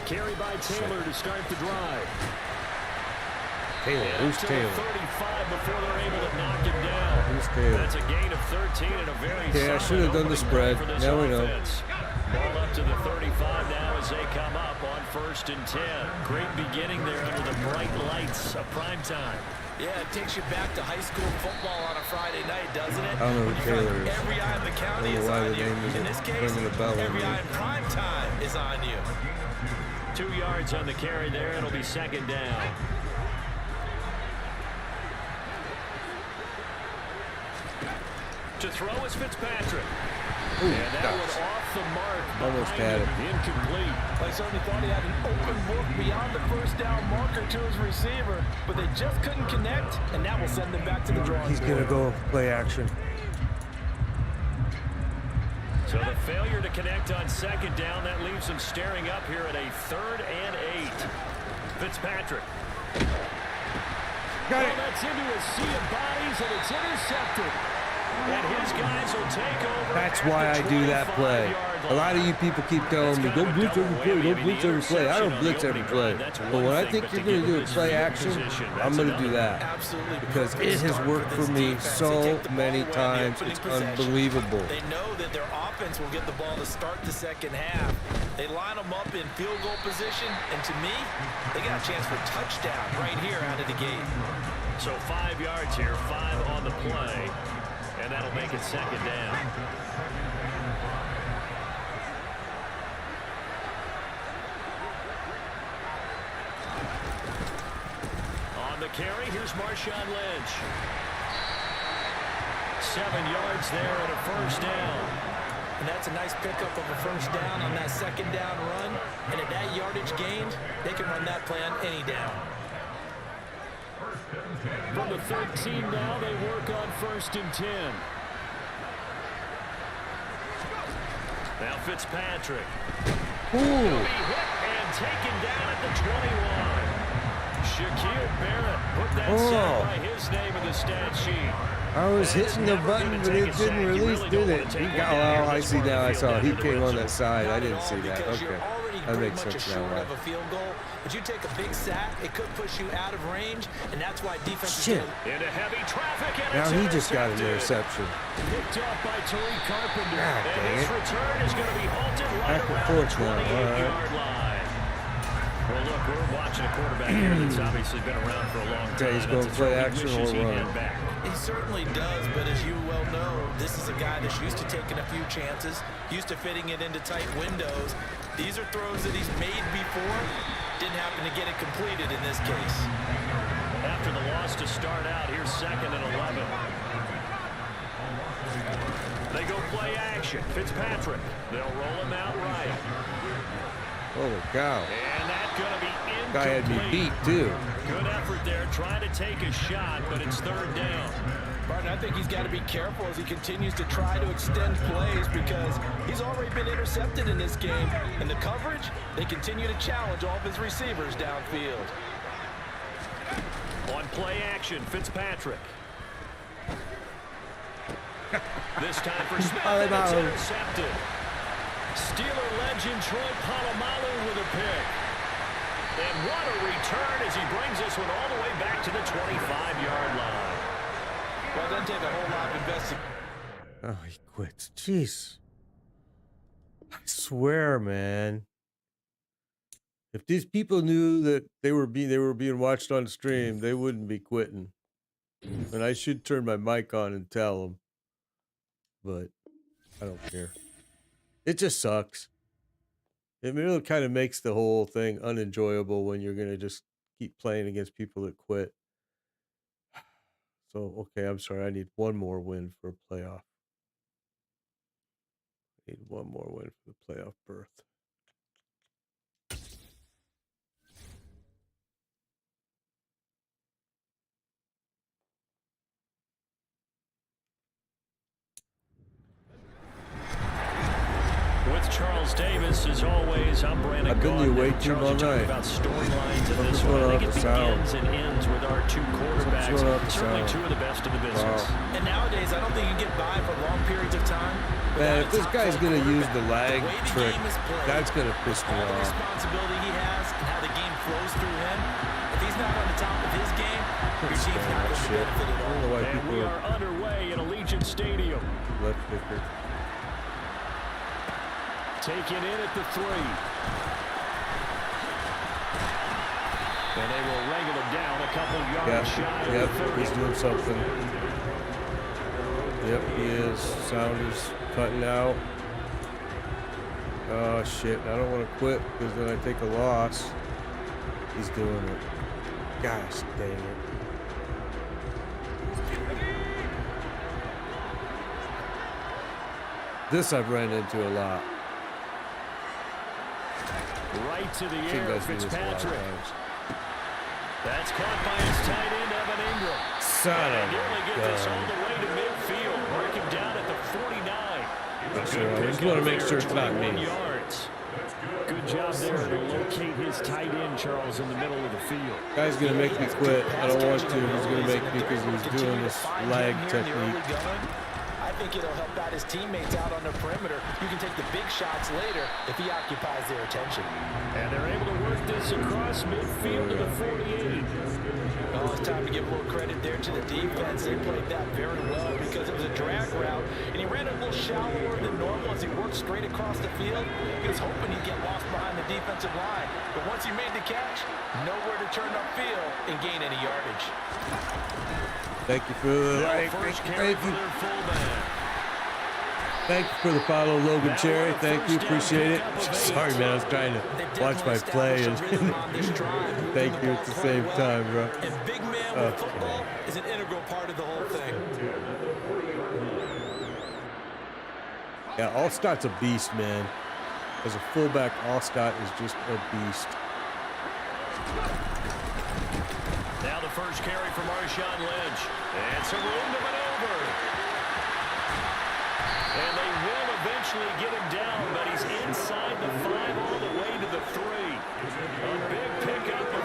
Carry by Taylor to start the drive. Taylor, who's Taylor? 35 before they're able to knock him down. Who's Taylor? That's a gain of 13 and a very I should have done the spread. Now we know. Ball up to the 35 now as they come up on 1st and 10. Great beginning there under the bright lights of prime time. Yeah, it takes you back to high school football on a Friday night, doesn't it? I don't know who Taylor is. Every eye in the county is on you. In this case, every eye in prime time is on you. 2 yards on the carry there. It'll be 2nd down. To throw is Fitzpatrick. Ooh, and that was off the mark. Almost had it. Incomplete. I certainly thought he had an open look beyond the first down marker to his receiver, but they just couldn't connect, and that will send them back to the drawing board. He's going to go play action. So the failure to connect on 2nd down, that leaves them staring up here at a 3rd and 8. Fitzpatrick. Got it. That's into a sea of bodies, and it's intercepted. And his guys will take over. That's why I do that play. A lot of you people keep telling me, don't blitz every play, don't blitz every play. I don't blitz every play. But when I think you're going to do a play action, I'm going to do that. Because it has worked for me so many times. It's unbelievable. They know that their offense will get the ball to start the 2nd half. They line them up in field goal position, and to me, they got a chance for a touchdown right here out of the gate. So 5 yards here, 5 on the play. And that'll make it second down. On the carry, here's Marshawn Lynch. 7 yards there and a first down. And that's a nice pickup of a first down on that second down run. And at that yardage gained, they can run that play on any down. From the 13 now, they work on 1st and 10. Now Fitzpatrick. He'll be hit and taken down at the 21. Shaquille Barrett put that sack by his name in the stat sheet. I was hitting the button, but it didn't release, did it? Oh, I see now. I saw it. He came on that side. I didn't see that. Okay. That makes sense now. Of a field goal, but you take a big sack, it could push you out of range, and that's why defense. Shit. Into heavy traffic, and now he just got an interception. Picked up by Tariq Carpenter. God, and his return is going to be halted right around the 28-yard line. Well, look, we're watching a quarterback here that's obviously been around for a long time. He's going to play action or run. He certainly does, but as you well know, this is a guy that's used to taking a few chances, used to fitting it into tight windows. These are throws that he's made before. Didn't happen to get it completed in this case. After the loss to start out, here's 2nd and 11. They go play action. Fitzpatrick. They'll roll him out right. Holy cow. And that's going to be incomplete. Guy had me beat, too. Good effort there, trying to take a shot, but it's 3rd down. Martin, I think he's got to be careful as he continues to try to extend plays because he's already been intercepted in this game. And the coverage, they continue to challenge all of his receivers downfield. On play action, Fitzpatrick. This time for Smith, and it's intercepted. Steeler legend Troy Polamalu with a pick. And what a return as he brings this one all the way back to the 25-yard line. Well, it doesn't take a whole lot of investigation. Oh, he quits. Jeez. I swear, man. If these people knew that they were being watched on stream, they wouldn't be quitting. And I should turn my mic on and tell them. But I don't care. It just sucks. It really kind of makes the whole thing unenjoyable when you're going to just keep playing against people that quit. So, okay, I'm sorry. I need one more win for a playoff. I need one more win for the playoff berth. With Charles Davis, as always, I'm Brandon I've been Gaudin. awake too all night. About storylines in this one. I think it begins and ends with our two quarterbacks. Certainly two of the best in the business. Wow. And nowadays, I don't think you can get by for long periods of time. Man, if this guy's going to use the lag trick, that's going to piss me the off. responsibility he has and how the game flows through him. If he's not on the top of his game, your team's not going to benefit at all. And we are underway in Allegiant Stadium. Left kicker. Taken in at the 3. And they will wrangle him down a couple yards shy of the 30. He's doing something. Yep, he is. Sound is cutting out. Oh, shit. I don't want to quit because then I take a loss. He's doing it. Gosh dang it. This I've ran into a lot. Right to the air, Fitzpatrick. That's caught by his tight end, Evan Ingram. Son of a nearly get this all the way to midfield. Mark him down at the 49. That's right. I just want to make sure it's not me. Yards. Good job there to locate his tight end, Charles, in the middle of the field. Guy's going to make me quit. I don't want to. He's going to make me because he's doing this lag technique. I think it'll help out his teammates out on the perimeter. You can take the big shots later if he occupies their attention. And they're able to work this across midfield to the 48. Oh, it's time to give a little credit there to the defense. They played that very well because it was a drag route, and he ran it a little shallower than normal as he worked straight across the field. He was hoping he'd get lost behind the defensive line, but once he made the catch, nowhere to turn upfield and gain any yardage. Thank you for the like. Thank you for the follow, Logan Cherry. Thank you, appreciate it. Sorry, man, I was trying to watch my play and thank you at the same time, bro. And big man with football is an integral part of the whole thing. Yeah, Allstott's a beast, man. As a fullback, Allstott is just a beast. Now the first carry for Marshawn Lynch. And some room to maneuver. And they will eventually get him down, but he's inside the 5 all the way to the 3. A big pickup of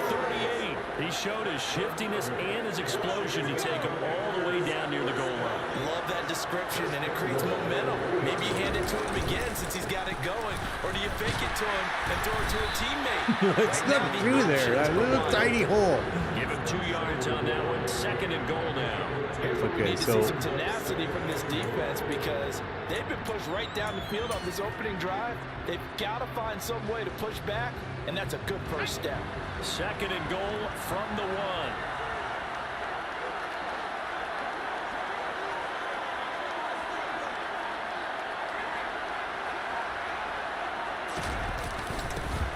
38. He showed his shiftiness and his explosion to take him all the way down near the goal line. Love that description, and it creates momentum. Maybe you hand it to him again since he's got it going, or do you fake it to him and throw it to a teammate? It's not through there, that little tiny hole. Give him 2 yards on that one. 2nd and goal now. We need to see some tenacity from this defense because they've been pushed right down the field on this opening drive. They've got to find some way to push back, and that's a good first step. 2nd and goal from the 1.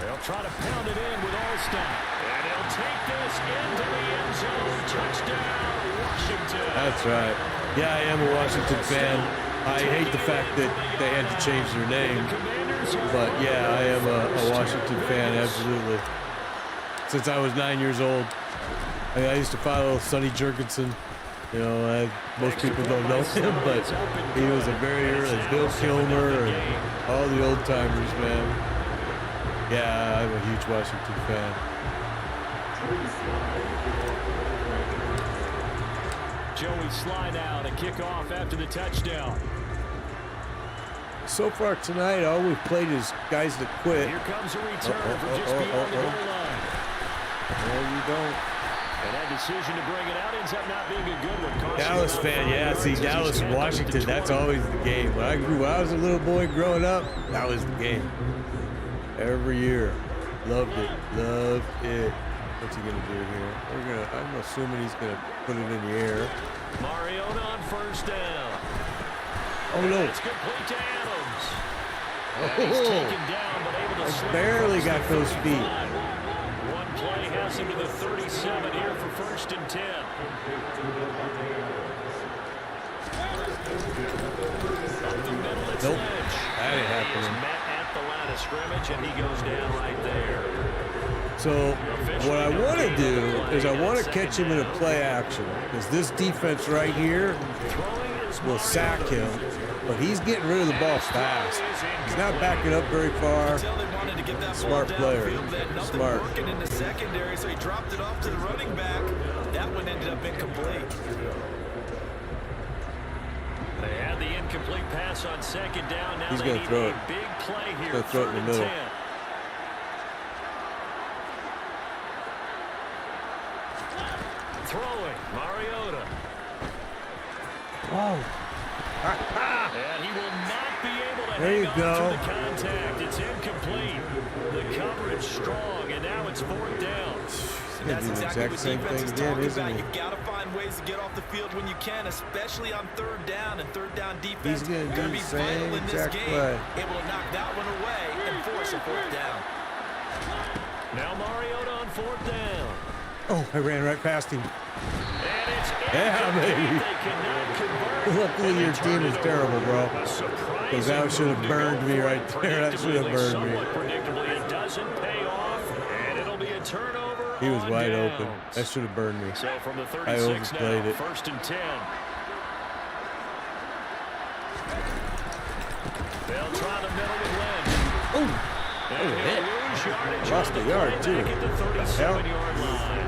They'll try to pound it in with Allstott. And he'll take this into the end zone. Touchdown, Washington. That's right. Yeah, I am a Washington fan. I hate the fact that they had to change their name. But yeah, I am a Washington fan, absolutely. Since I was 9 years old. I used to follow Sonny Jurgensen. You know, most people don't know him, but he was a very early Bill Kilmer and all the old timers, man. Yeah, I'm a huge Washington fan. Joey slide out and kick off after the touchdown. So far tonight, all we've played is guys that quit. Here comes a return from just beyond the goal line. No, you don't. And that decision to bring it out ends up not being a good one. Dallas fan, yeah. See, Dallas and Washington, that's always the game. When I was a little boy growing up, that was the game. Every year. Loved it. Loved it. What's he going to do here? I'm assuming he's going to put it in the air. Mariota on first down. Oh, no. It's complete to Adams. Oh, he's taken down, but able to slip barely got those feet. One play has him to the 37 here for 1st and 10. Up the middle, it's Nope. Lynch. That ain't happening. Met at the line of scrimmage, and he goes down right there. So what I want to do is I want to catch him in a play action because this defense right here will sack him, but he's getting rid of the ball fast. He's not backing up very far. Smart player. Smart. Working in the secondary, so he dropped it off to the running back. That one ended up incomplete. They had the incomplete pass on 2nd down. Now he's going to throw it. Big play here. He's going to throw it in the middle. 10. Throwing, Mariota. Oh. And he will not be able to There you hang go. on to the contact. It's incomplete. The coverage strong, and now it's 4th down. He's going to do the exact same thing again, isn't he? You got to find ways to get off the field when you can, especially on 3rd down, and 3rd down defense. He's going to do the same exact play. Able to knock that one away and force a 4th down. Now Mariota on 4th down. Oh, I ran right past him. And it's Yeah, baby. They cannot convert. Luckily, your team is terrible, bro. Because that should have burned me right there. That should have burned me. Predictably, it doesn't pay off, and it'll be a turnover. He was wide downs. open. That should have burned me. So from the I 36 overplayed now, it. 1st and 10. They'll try the middle with Lynch. Oh, And he'll lose yardage lost on a the yard, play too. back at the Hell. 37-yard line.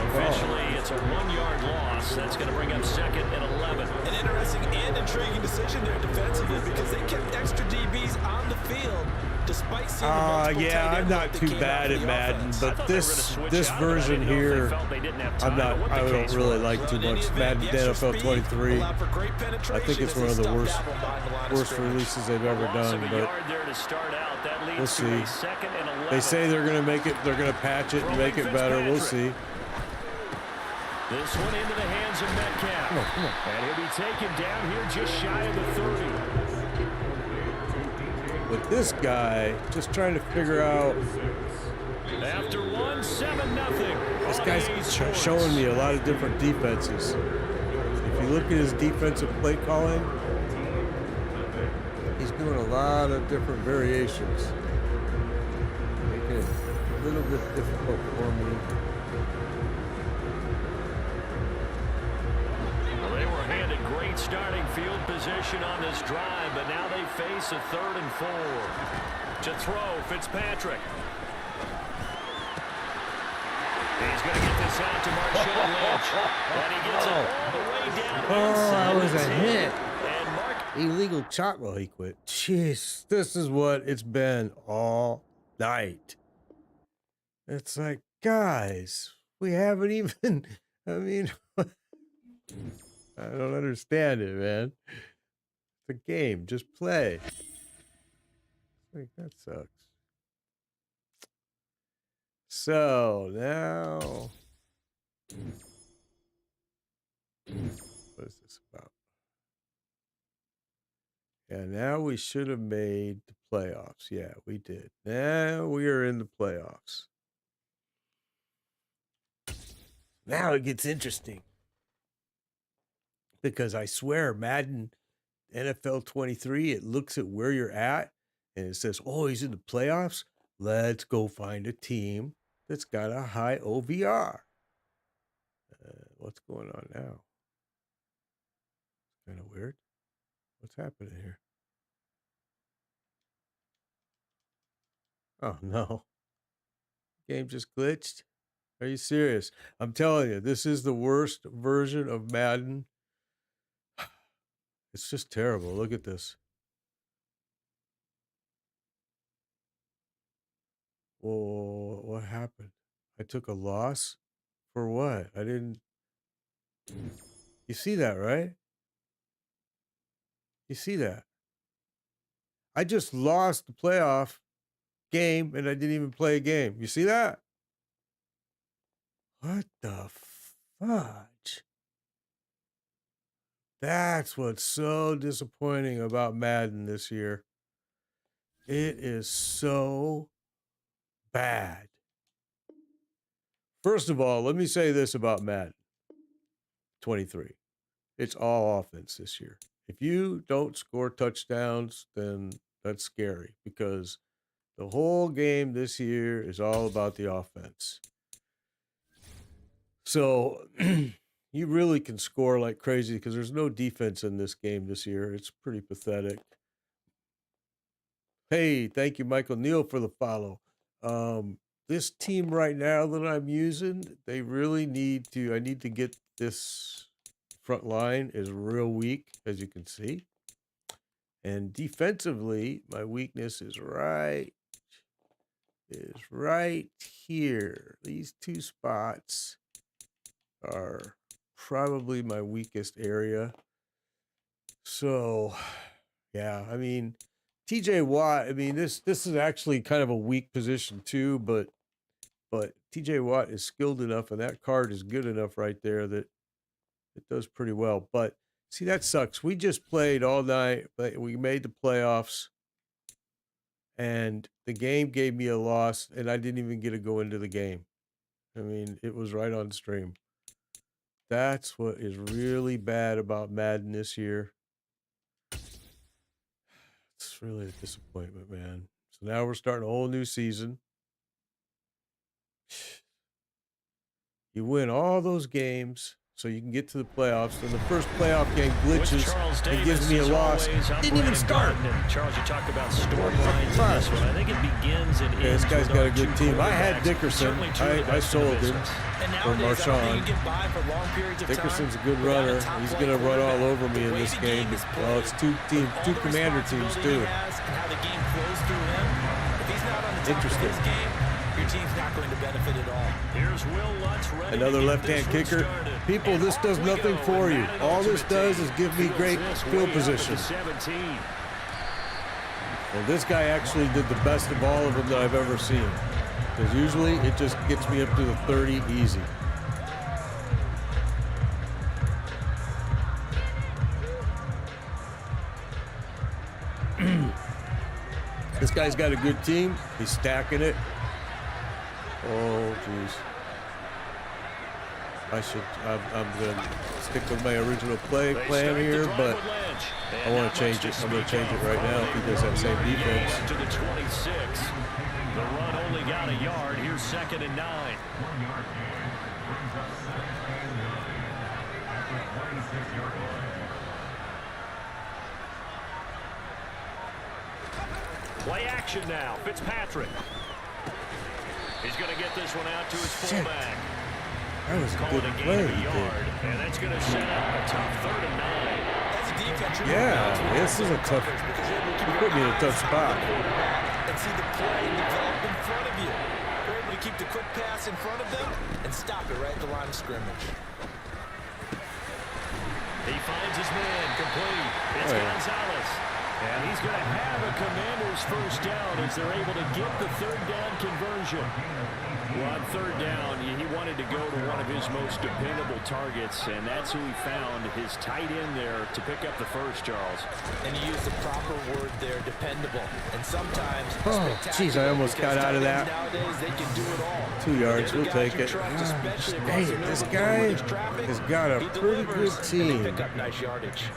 Officially, it's a 1-yard loss. That's going to bring up 2nd and 11. An interesting and intriguing decision there defensively because they kept extra DBs on the field despite seeing the multiple yeah, tight I'm end not look that too came bad out at of the Madden, offense. but this version here, I don't really like too much. Madden NFL 23. I think it's one of the worst releases they've ever done, but we'll see. They say they're going to make it, they're going to patch it and make it better. We'll see. This one into the hands of Metcalf. Come on. And he'll be taken down here just shy of the 30. With this guy, just trying to figure out. After 7-0. This guy's showing me a lot of different defenses. If you look at his defensive play calling, he's doing a lot of different variations. Making it a little bit difficult for me. Well, they were handed great starting field position on this drive, but now they face a 3rd and 4. To throw, Fitzpatrick. He's going to get this out to Marshawn Lynch. And he gets it all the way down. That was a hit. And Illegal chop. Well, he quit. Jeez, this is what it's been all night. It's like, guys, we haven't even, I mean, I don't understand it, man. It's a game. Just play. Like, that sucks. So now, what is this about? Yeah, now we should have made the playoffs. Yeah, we did. Now we are in the playoffs. Now it gets interesting. Because I swear, Madden NFL 23, it looks at where you're at and it says, oh, he's in the playoffs. Let's go find a team that's got a high OVR. What's going on now? Kind of weird. What's happening here? Oh, no. Game just glitched. Are you serious? I'm telling you, this is the worst version of Madden. It's just terrible. Look at this. Whoa, what happened? I took a loss? For what? I didn't... You see that, right? You see that? I just lost the playoff game and I didn't even play a game. You see that? What the fudge? That's what's so disappointing about Madden this year. It is so bad. First of all, let me say this about Madden 23. It's all offense this year. If you don't score touchdowns, then that's scary because the whole game this year is all about the offense. So you really can score like crazy because there's no defense in this game this year. It's pretty pathetic. Hey, thank you, Michael Neal, for the follow. This team right now that I'm using, they really need to, I need to get this front line is real weak, as you can see. And defensively, my weakness is right here. These two spots are probably my weakest area. So, yeah, I mean, TJ Watt, I mean, this is actually kind of a weak position too, but TJ Watt is skilled enough and that card is good enough right there that it does pretty well. But see, that sucks. We just played all night, but we made the playoffs and the game gave me a loss and I didn't even get to go into the game. I mean, it was right on stream. That's what is really bad about Madden this year. It's really a disappointment, man. So now we're starting a whole new season. You win all those games so you can get to the playoffs. And the first playoff game glitches and gives me a loss. Didn't even start. Charles, you talk about storylines in this one. I think it begins and ends. This guy's got a good team. I had Dickerson. I sold him for Marshawn. Dickerson's a good runner. He's going to run all over me in this game. Well, it's two commander teams too. Interesting. Your team's not going to benefit at all. Here's Will Lutz ready. Another left-hand kicker. People, this does nothing for you. All this does is give me great field position. Well, this guy actually did the best of all of them that I've ever seen. Because usually it just gets me up to the 30 easy. This guy's got a good team. He's stacking it. Oh, jeez. I'm going to stick with my original plan here, but I want to change it. I'm going to change it right now if he does that same defense. To the 26. The run only got a yard. Here's 2nd and 9. Play action now. Fitzpatrick. He's going to get this one out to his fullback. That was a good play. And that's going to set up a tough 3rd and 9. That's a defense. Yeah, this is a tough. You put me in a tough spot. And see the play develop in front of you. You're able to keep the quick pass in front of them and stop it right at the line of scrimmage. He finds his man complete. It's Gonzalez. And he's going to have a Commander's first down as they're able to get the 3rd down conversion. Well, on 3rd down, he wanted to go to one of his most dependable targets, and that's who he found, his tight end there, to pick up the first, Charles. And he used the proper word there, dependable. And sometimes, jeez, I almost got out of that. Nowadays, they can do it all. 2 yards, we'll take it. Hey, this guy has got a pretty good team. Pick up nice yardage.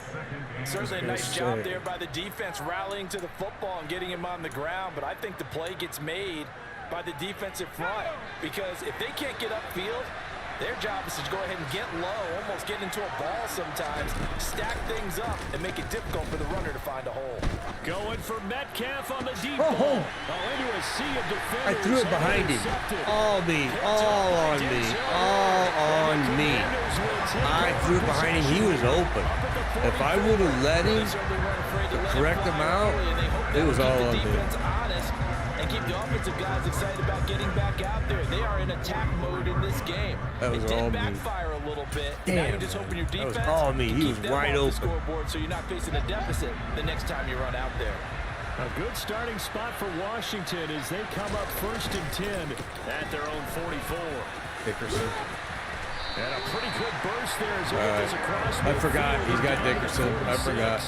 Certainly a nice job there by the defense rallying to the football and getting him on the ground, but I think the play gets made by the defensive front, because if they can't get upfield, their job is to go ahead and get low, almost get into a ball sometimes, stack things up, and make it difficult for the runner to find a hole. Going for Metcalf on the deep ball. Into a sea of defenders. I threw it behind him. All on me. All on me. I threw it behind him. He was open. If I would have let him to correct him out, it was all on me. And keep the offensive guys excited about getting back out there. They are in attack mode in this game. That was it all did me. backfire a little bit. Damn, now you're just hoping your defense that was all me. He was wide open. Scoreboard, so you're not facing a deficit the next time you run out there. A good starting spot for Washington as they come up 1st and 10 at their own 44. Dickerson. And a pretty good burst there as he goes across. I forgot. He's got Dickerson. I forgot.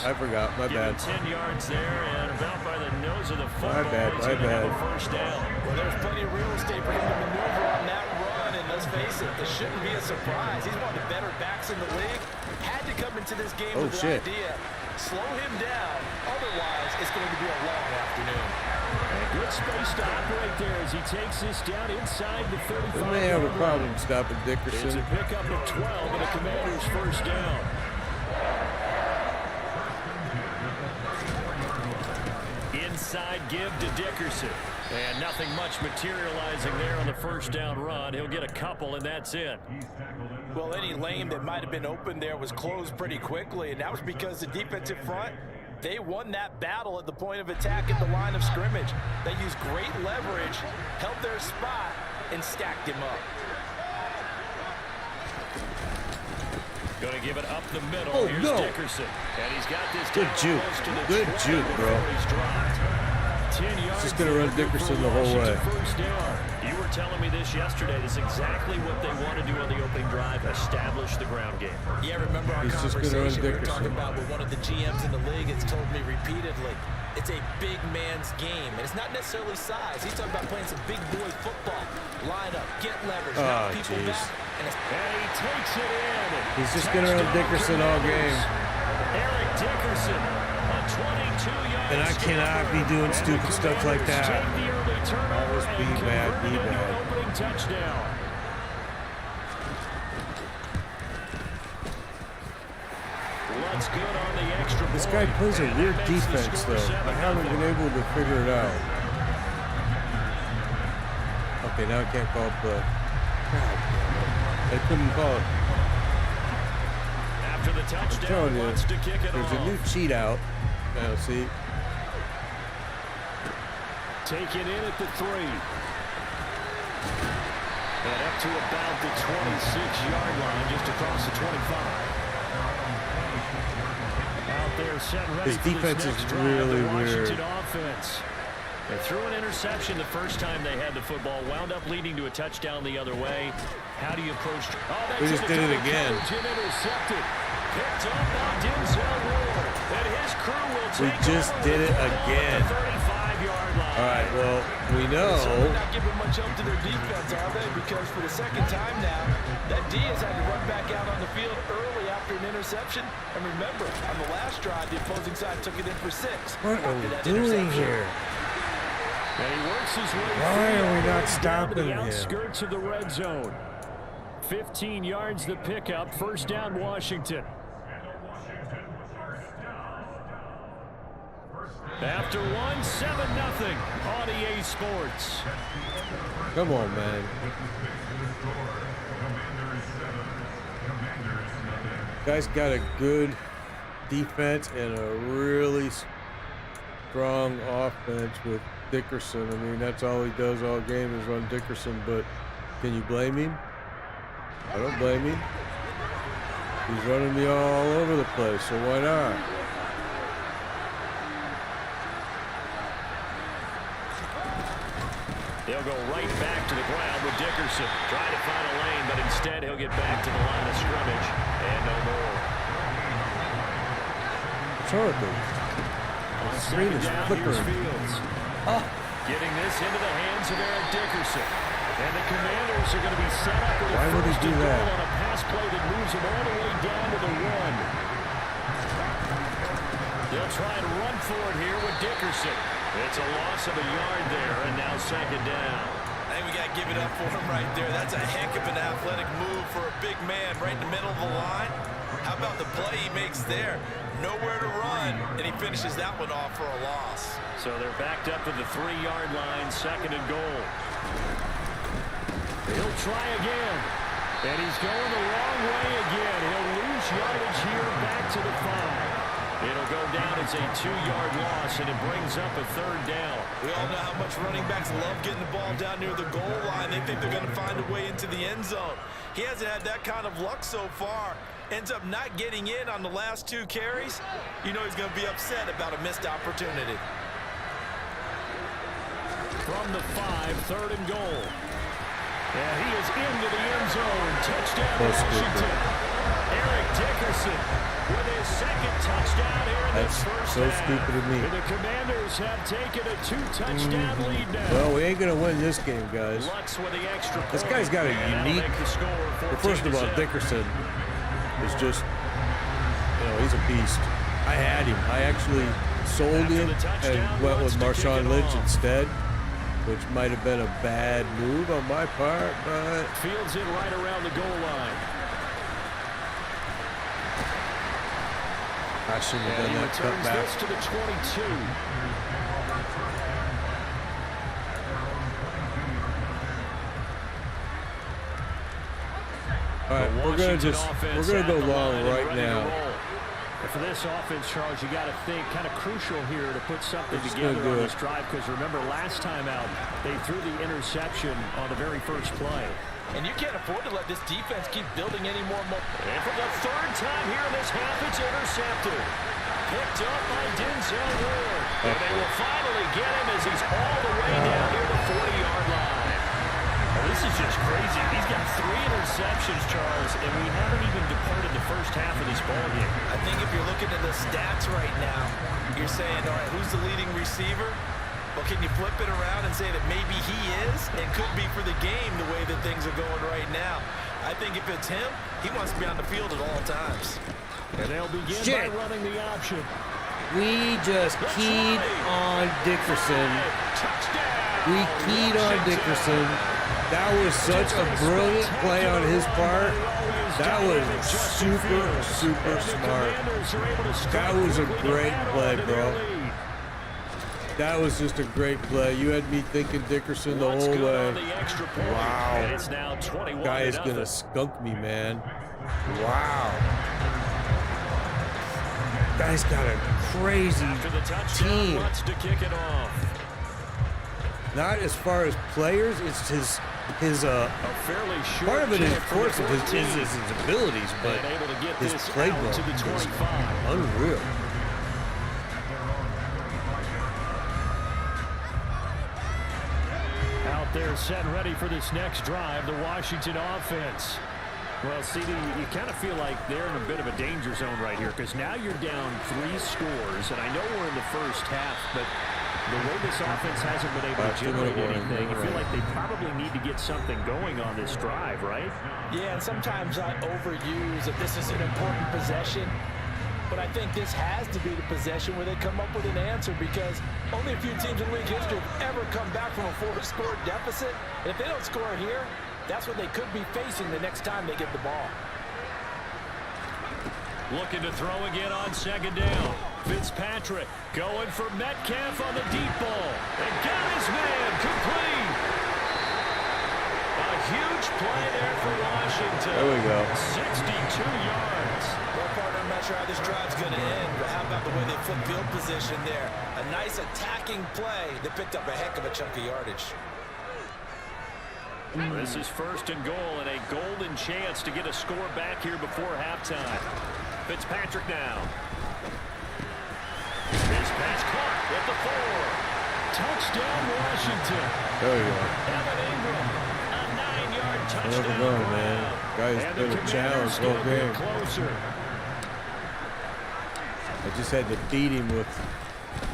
My bad. 10 yards there and about by the nose of the football. My bad. First down. Well, there's plenty of real estate for him to maneuver on that run, and let's face it, this shouldn't be a surprise. He's one of the better backs in the league. Had to come into this game with an idea. Slow him down. Otherwise, it's going to be a long afternoon. And good space to operate there as he takes this down inside the 35. We may have a problem stopping Dickerson. It's a pickup of 12 and a Commander's first down. Inside give to Dickerson. And nothing much materializing there on the first down run. He'll get a couple, and that's it. Well, any lane that might have been open there was closed pretty quickly, and that was because the defensive front, they won that battle at the point of attack at the line of scrimmage. They used great leverage, held their spot, and stacked him up. Going to give it up the middle. Oh, Here's no. Dickerson. And he's got this Good juke. Good juke, bro. Just going to run Dickerson the whole way. First down. You were telling me this yesterday. This is exactly what they want to do on the opening drive, establish the ground game. Yeah, remember our conversation we were talking about with one of the GMs in the league has told me repeatedly, it's a big man's game, and it's not necessarily size. He's talking about playing some big boy football. Line up, get leverage, knock people back. And he takes it in. He's just going to run Dickerson all game. Eric Dickerson, a 22-yard. And I cannot be doing stupid stuff like that. Always be bad, be bad. Opening touchdown. What's good on the extra This point. guy plays a weird defense, though. I haven't been able to figure it out. Okay, now I can't call it play. I couldn't call it. After the touchdown, wants to kick it there's off. a new cheat out. Now, see? Taken in at the 3. And up to about the 26-yard line, just across the 25. Out there set ready. His defense is really weird. Offense. They threw an interception the first time they had the football, wound up leading to a touchdown the other way. How do you approach? Oh, we just did it again. Intercepted. Picked up by Denzel Ward. And his crew will take we just did it again. 35 yards All right, well, we know. They're not giving much help to their defense, are they? Because for the second time now, that D has had to run back out on the field early after an interception. And remember, on the last drive, the opposing side took it in for 6. What are we doing here? And he works his way Why through are we not down stopping to the him? outskirts of the red zone. 15 yards the pickup. First down, Washington. After 1, 7-0 on EA Sports. Come on, man. Guys got a good defense and a really strong offense with Dickerson. I mean, that's all he does all game is run Dickerson, but can you blame him? I don't blame him. He's running me all over the place, so why not? He'll go right back to the ground with Dickerson. Trying to find a lane, but instead he'll get back to the line of scrimmage. And no more. Horrible. On Screen second is down, flickering. here's Fields. Getting this into the hands of Eric Dickerson. And the Commanders are going to be set up with a Why would he first do and goal that? on a pass play that moves him all the way down to the 1. They'll try and run for it here with Dickerson. It's a loss of a yard there, and now second down. I think we got to give it up for him right there. That's a heck of an athletic move for a big man right in the middle of the line. How about the play he makes there? Nowhere to run, and he finishes that one off for a loss. So they're backed up to the 3-yard line, second and goal. He'll try again, and he's going the wrong way again. He'll lose yardage here back to the 5. It'll go down as a 2-yard loss, and it brings up a third down. We all know how much running backs love getting the ball down near the goal line. They think they're going to find a way into the end zone. He hasn't had that kind of luck so far. Ends up not getting in on the last 2 carries. You know he's going to be upset about a missed opportunity. From the 5, third and goal. And he is into the end zone. Touchdown, Washington. Eric Dickerson with his second touchdown here in this first so half. stupid of me. And the Commanders have taken a 2-touchdown lead now. Well, we ain't gonna win this game, guys. Lutz with the extra This point. guy's got a And that'll unique. make the score Well, first of all, 14-7. Dickerson is just, he's a beast. I had him. I actually sold him and went with Marshawn Lynch instead, which might have been a bad move on my part, but Fields in right around the goal line. I shouldn't have And done he that returns cutback. this to the 22. All right, we're gonna go long right now. For this offense, Charles, you got to think kind of crucial here to put something It's together gonna do on this it. drive, because remember last time out they threw the interception on the very first play. And you can't afford to let this defense keep building any more momentum. And for the third time here in this half, it's intercepted. Picked up by Denzel Ward. And they will finally get him as he's all the way down near the 40-yard line. Well, this is just crazy. He's got 3 interceptions, Charles, and we haven't even departed the first half of this ball game. I think if you're looking at the stats right now, you're saying, all right, who's the leading receiver? Well, can you flip it around and say that maybe he is and could be for the game the way that things are going right now? I think if it's him, he wants to be on the field at all times. And they'll begin by running the option. We just keyed on Dickerson. Touchdown! We keyed on Dickerson. That was such a brilliant play on his part. That was super, super smart. That was a great play, bro. That was just a great play. You had me thinking Dickerson the whole way. Wow. Guy is going to skunk me, man. Wow. Guy's got a crazy team. Not as far as players, it's his part of it is, of course, his abilities, but his playbook is unreal. Out there set and ready for this next drive, the Washington offense. Well, CD, you kind of feel like they're in a bit of a danger zone right here, because now you're down 3 scores, and I know we're in the first half, but The way this offense hasn't been able to generate anything, you feel like they probably need to get something going on this drive, right? Yeah, and sometimes I overuse that this is an important possession, but I think this has to be the possession where they come up with an answer, because only a few teams in league history have ever come back from a 4-score deficit. And if they don't score here, that's what they could be facing the next time they get the ball. Looking to throw again on second down. Fitzpatrick going for Metcalf on the deep ball. And got his man complete. A huge play there for Washington. There we go. 62 yards. Well, partner, I'm not sure how this drive's going to end, but how about the way they flip field position there? A nice attacking play that picked up a heck of a chunk of yardage. This is 1st and goal, and a golden chance to get a score back here before halftime. Fitzpatrick now. His pass caught at the 4. Touchdown, Washington. There we go. Evan Ingram, a 9-yard touchdown. Never know, man. Guy's been a challenge the whole game. Closer. I just had to beat him with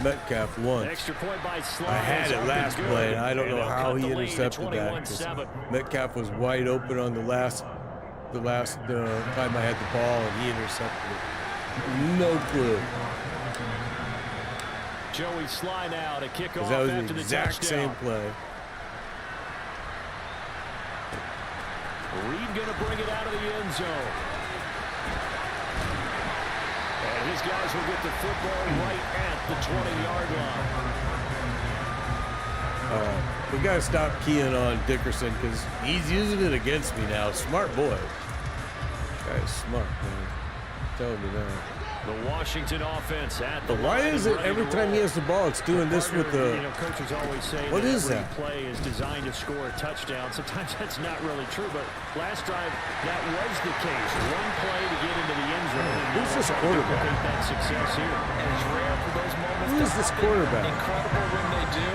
Metcalf once. Extra point by I had it last play, and I don't know how he intercepted that. Metcalf was wide open on the last time I had the ball, and he intercepted it. No clue. Joey Sly now to kick off That was after the the exact touchdown. same play. Reed going to bring it out of the end zone. And his guys will get the football right at the 20-yard line. We got to stop keying on Dickerson because he's using it against me now. Smart boy. Guy's smart, man. I'm telling you that. The Washington offense at the But why line is it ready every to time roll. he has the ball, it's doing this with the... You know, coaches always say What that is every that? play is designed to score a touchdown. Sometimes that's not really true, but last drive that was the case. One play to get into the end zone. Who's this quarterback? Replicate that success here. And it's rare for those moments. Who is this quarterback? Incredible when they do.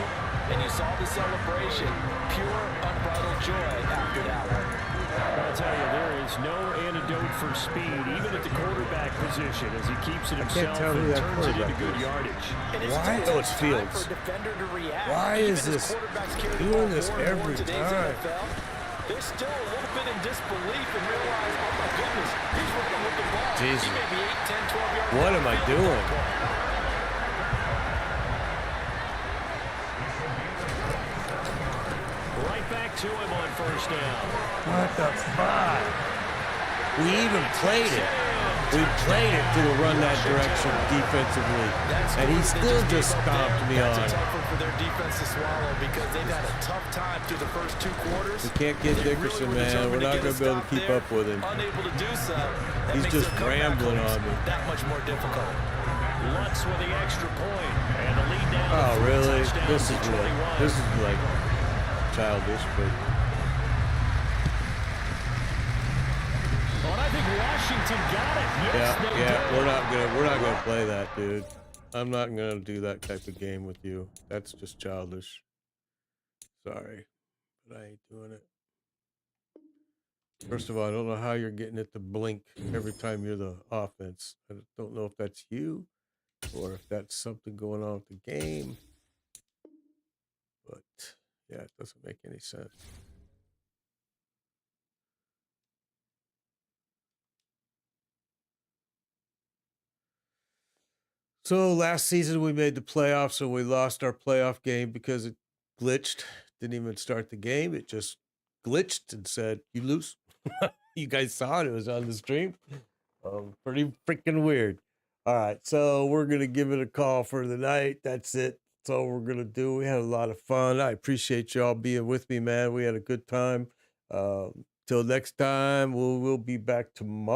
And you saw the celebration. Pure, unbridled joy after that one. I'll tell you, there is no antidote for speed, even at the quarterback position, as he keeps it himself tell who and that turns it into quarterback good is. yardage. And Why? still Oh, it's takes time Fields. for a defender to react. Why Even is as this quarterbacks carry the doing ball this more and more every in today's time? NFL, they're still a little bit in disbelief and realize, oh my goodness, he's running with the ball. Jesus. He may be 8, 10, 12 yards What am I downfield at doing? that point. Right back to him on 1st down. What the fuck? We even played it. We played it to run that direction defensively. And he still just stomped me on That's a it. tough one for their defense to swallow because they've had a tough time through the first 2 quarters. We can't get They Dickerson, really were man. We're determined not get going to be able to a keep stop up with him. Unable to do so. That He's makes just their comeback rambling hopes on me. that much more difficult. Lutz with the extra point, and the lead down. Oh, to 4 really? touchdowns This to is 21. like childish, but Oh, and I think Washington got it. Yes, they yeah. did. We're not gonna play that, dude. I'm not gonna do that type of game with you. That's just childish. Sorry, but I ain't doing it. First of all, I don't know how you're getting it to blink every time you're the offense. I don't know if that's you or if that's something going on with the game. But yeah, it doesn't make any sense. So last season we made the playoffs, and we lost our playoff game because it glitched. Didn't even start the game. It just glitched and said, "You lose." You guys saw it. It was on the stream. Pretty freaking weird. All right, so we're going to give it a call for the night. That's it. That's all we're going to do. We had a lot of fun. I appreciate y'all being with me, man. We had a good time. Till next time, we'll be back tomorrow.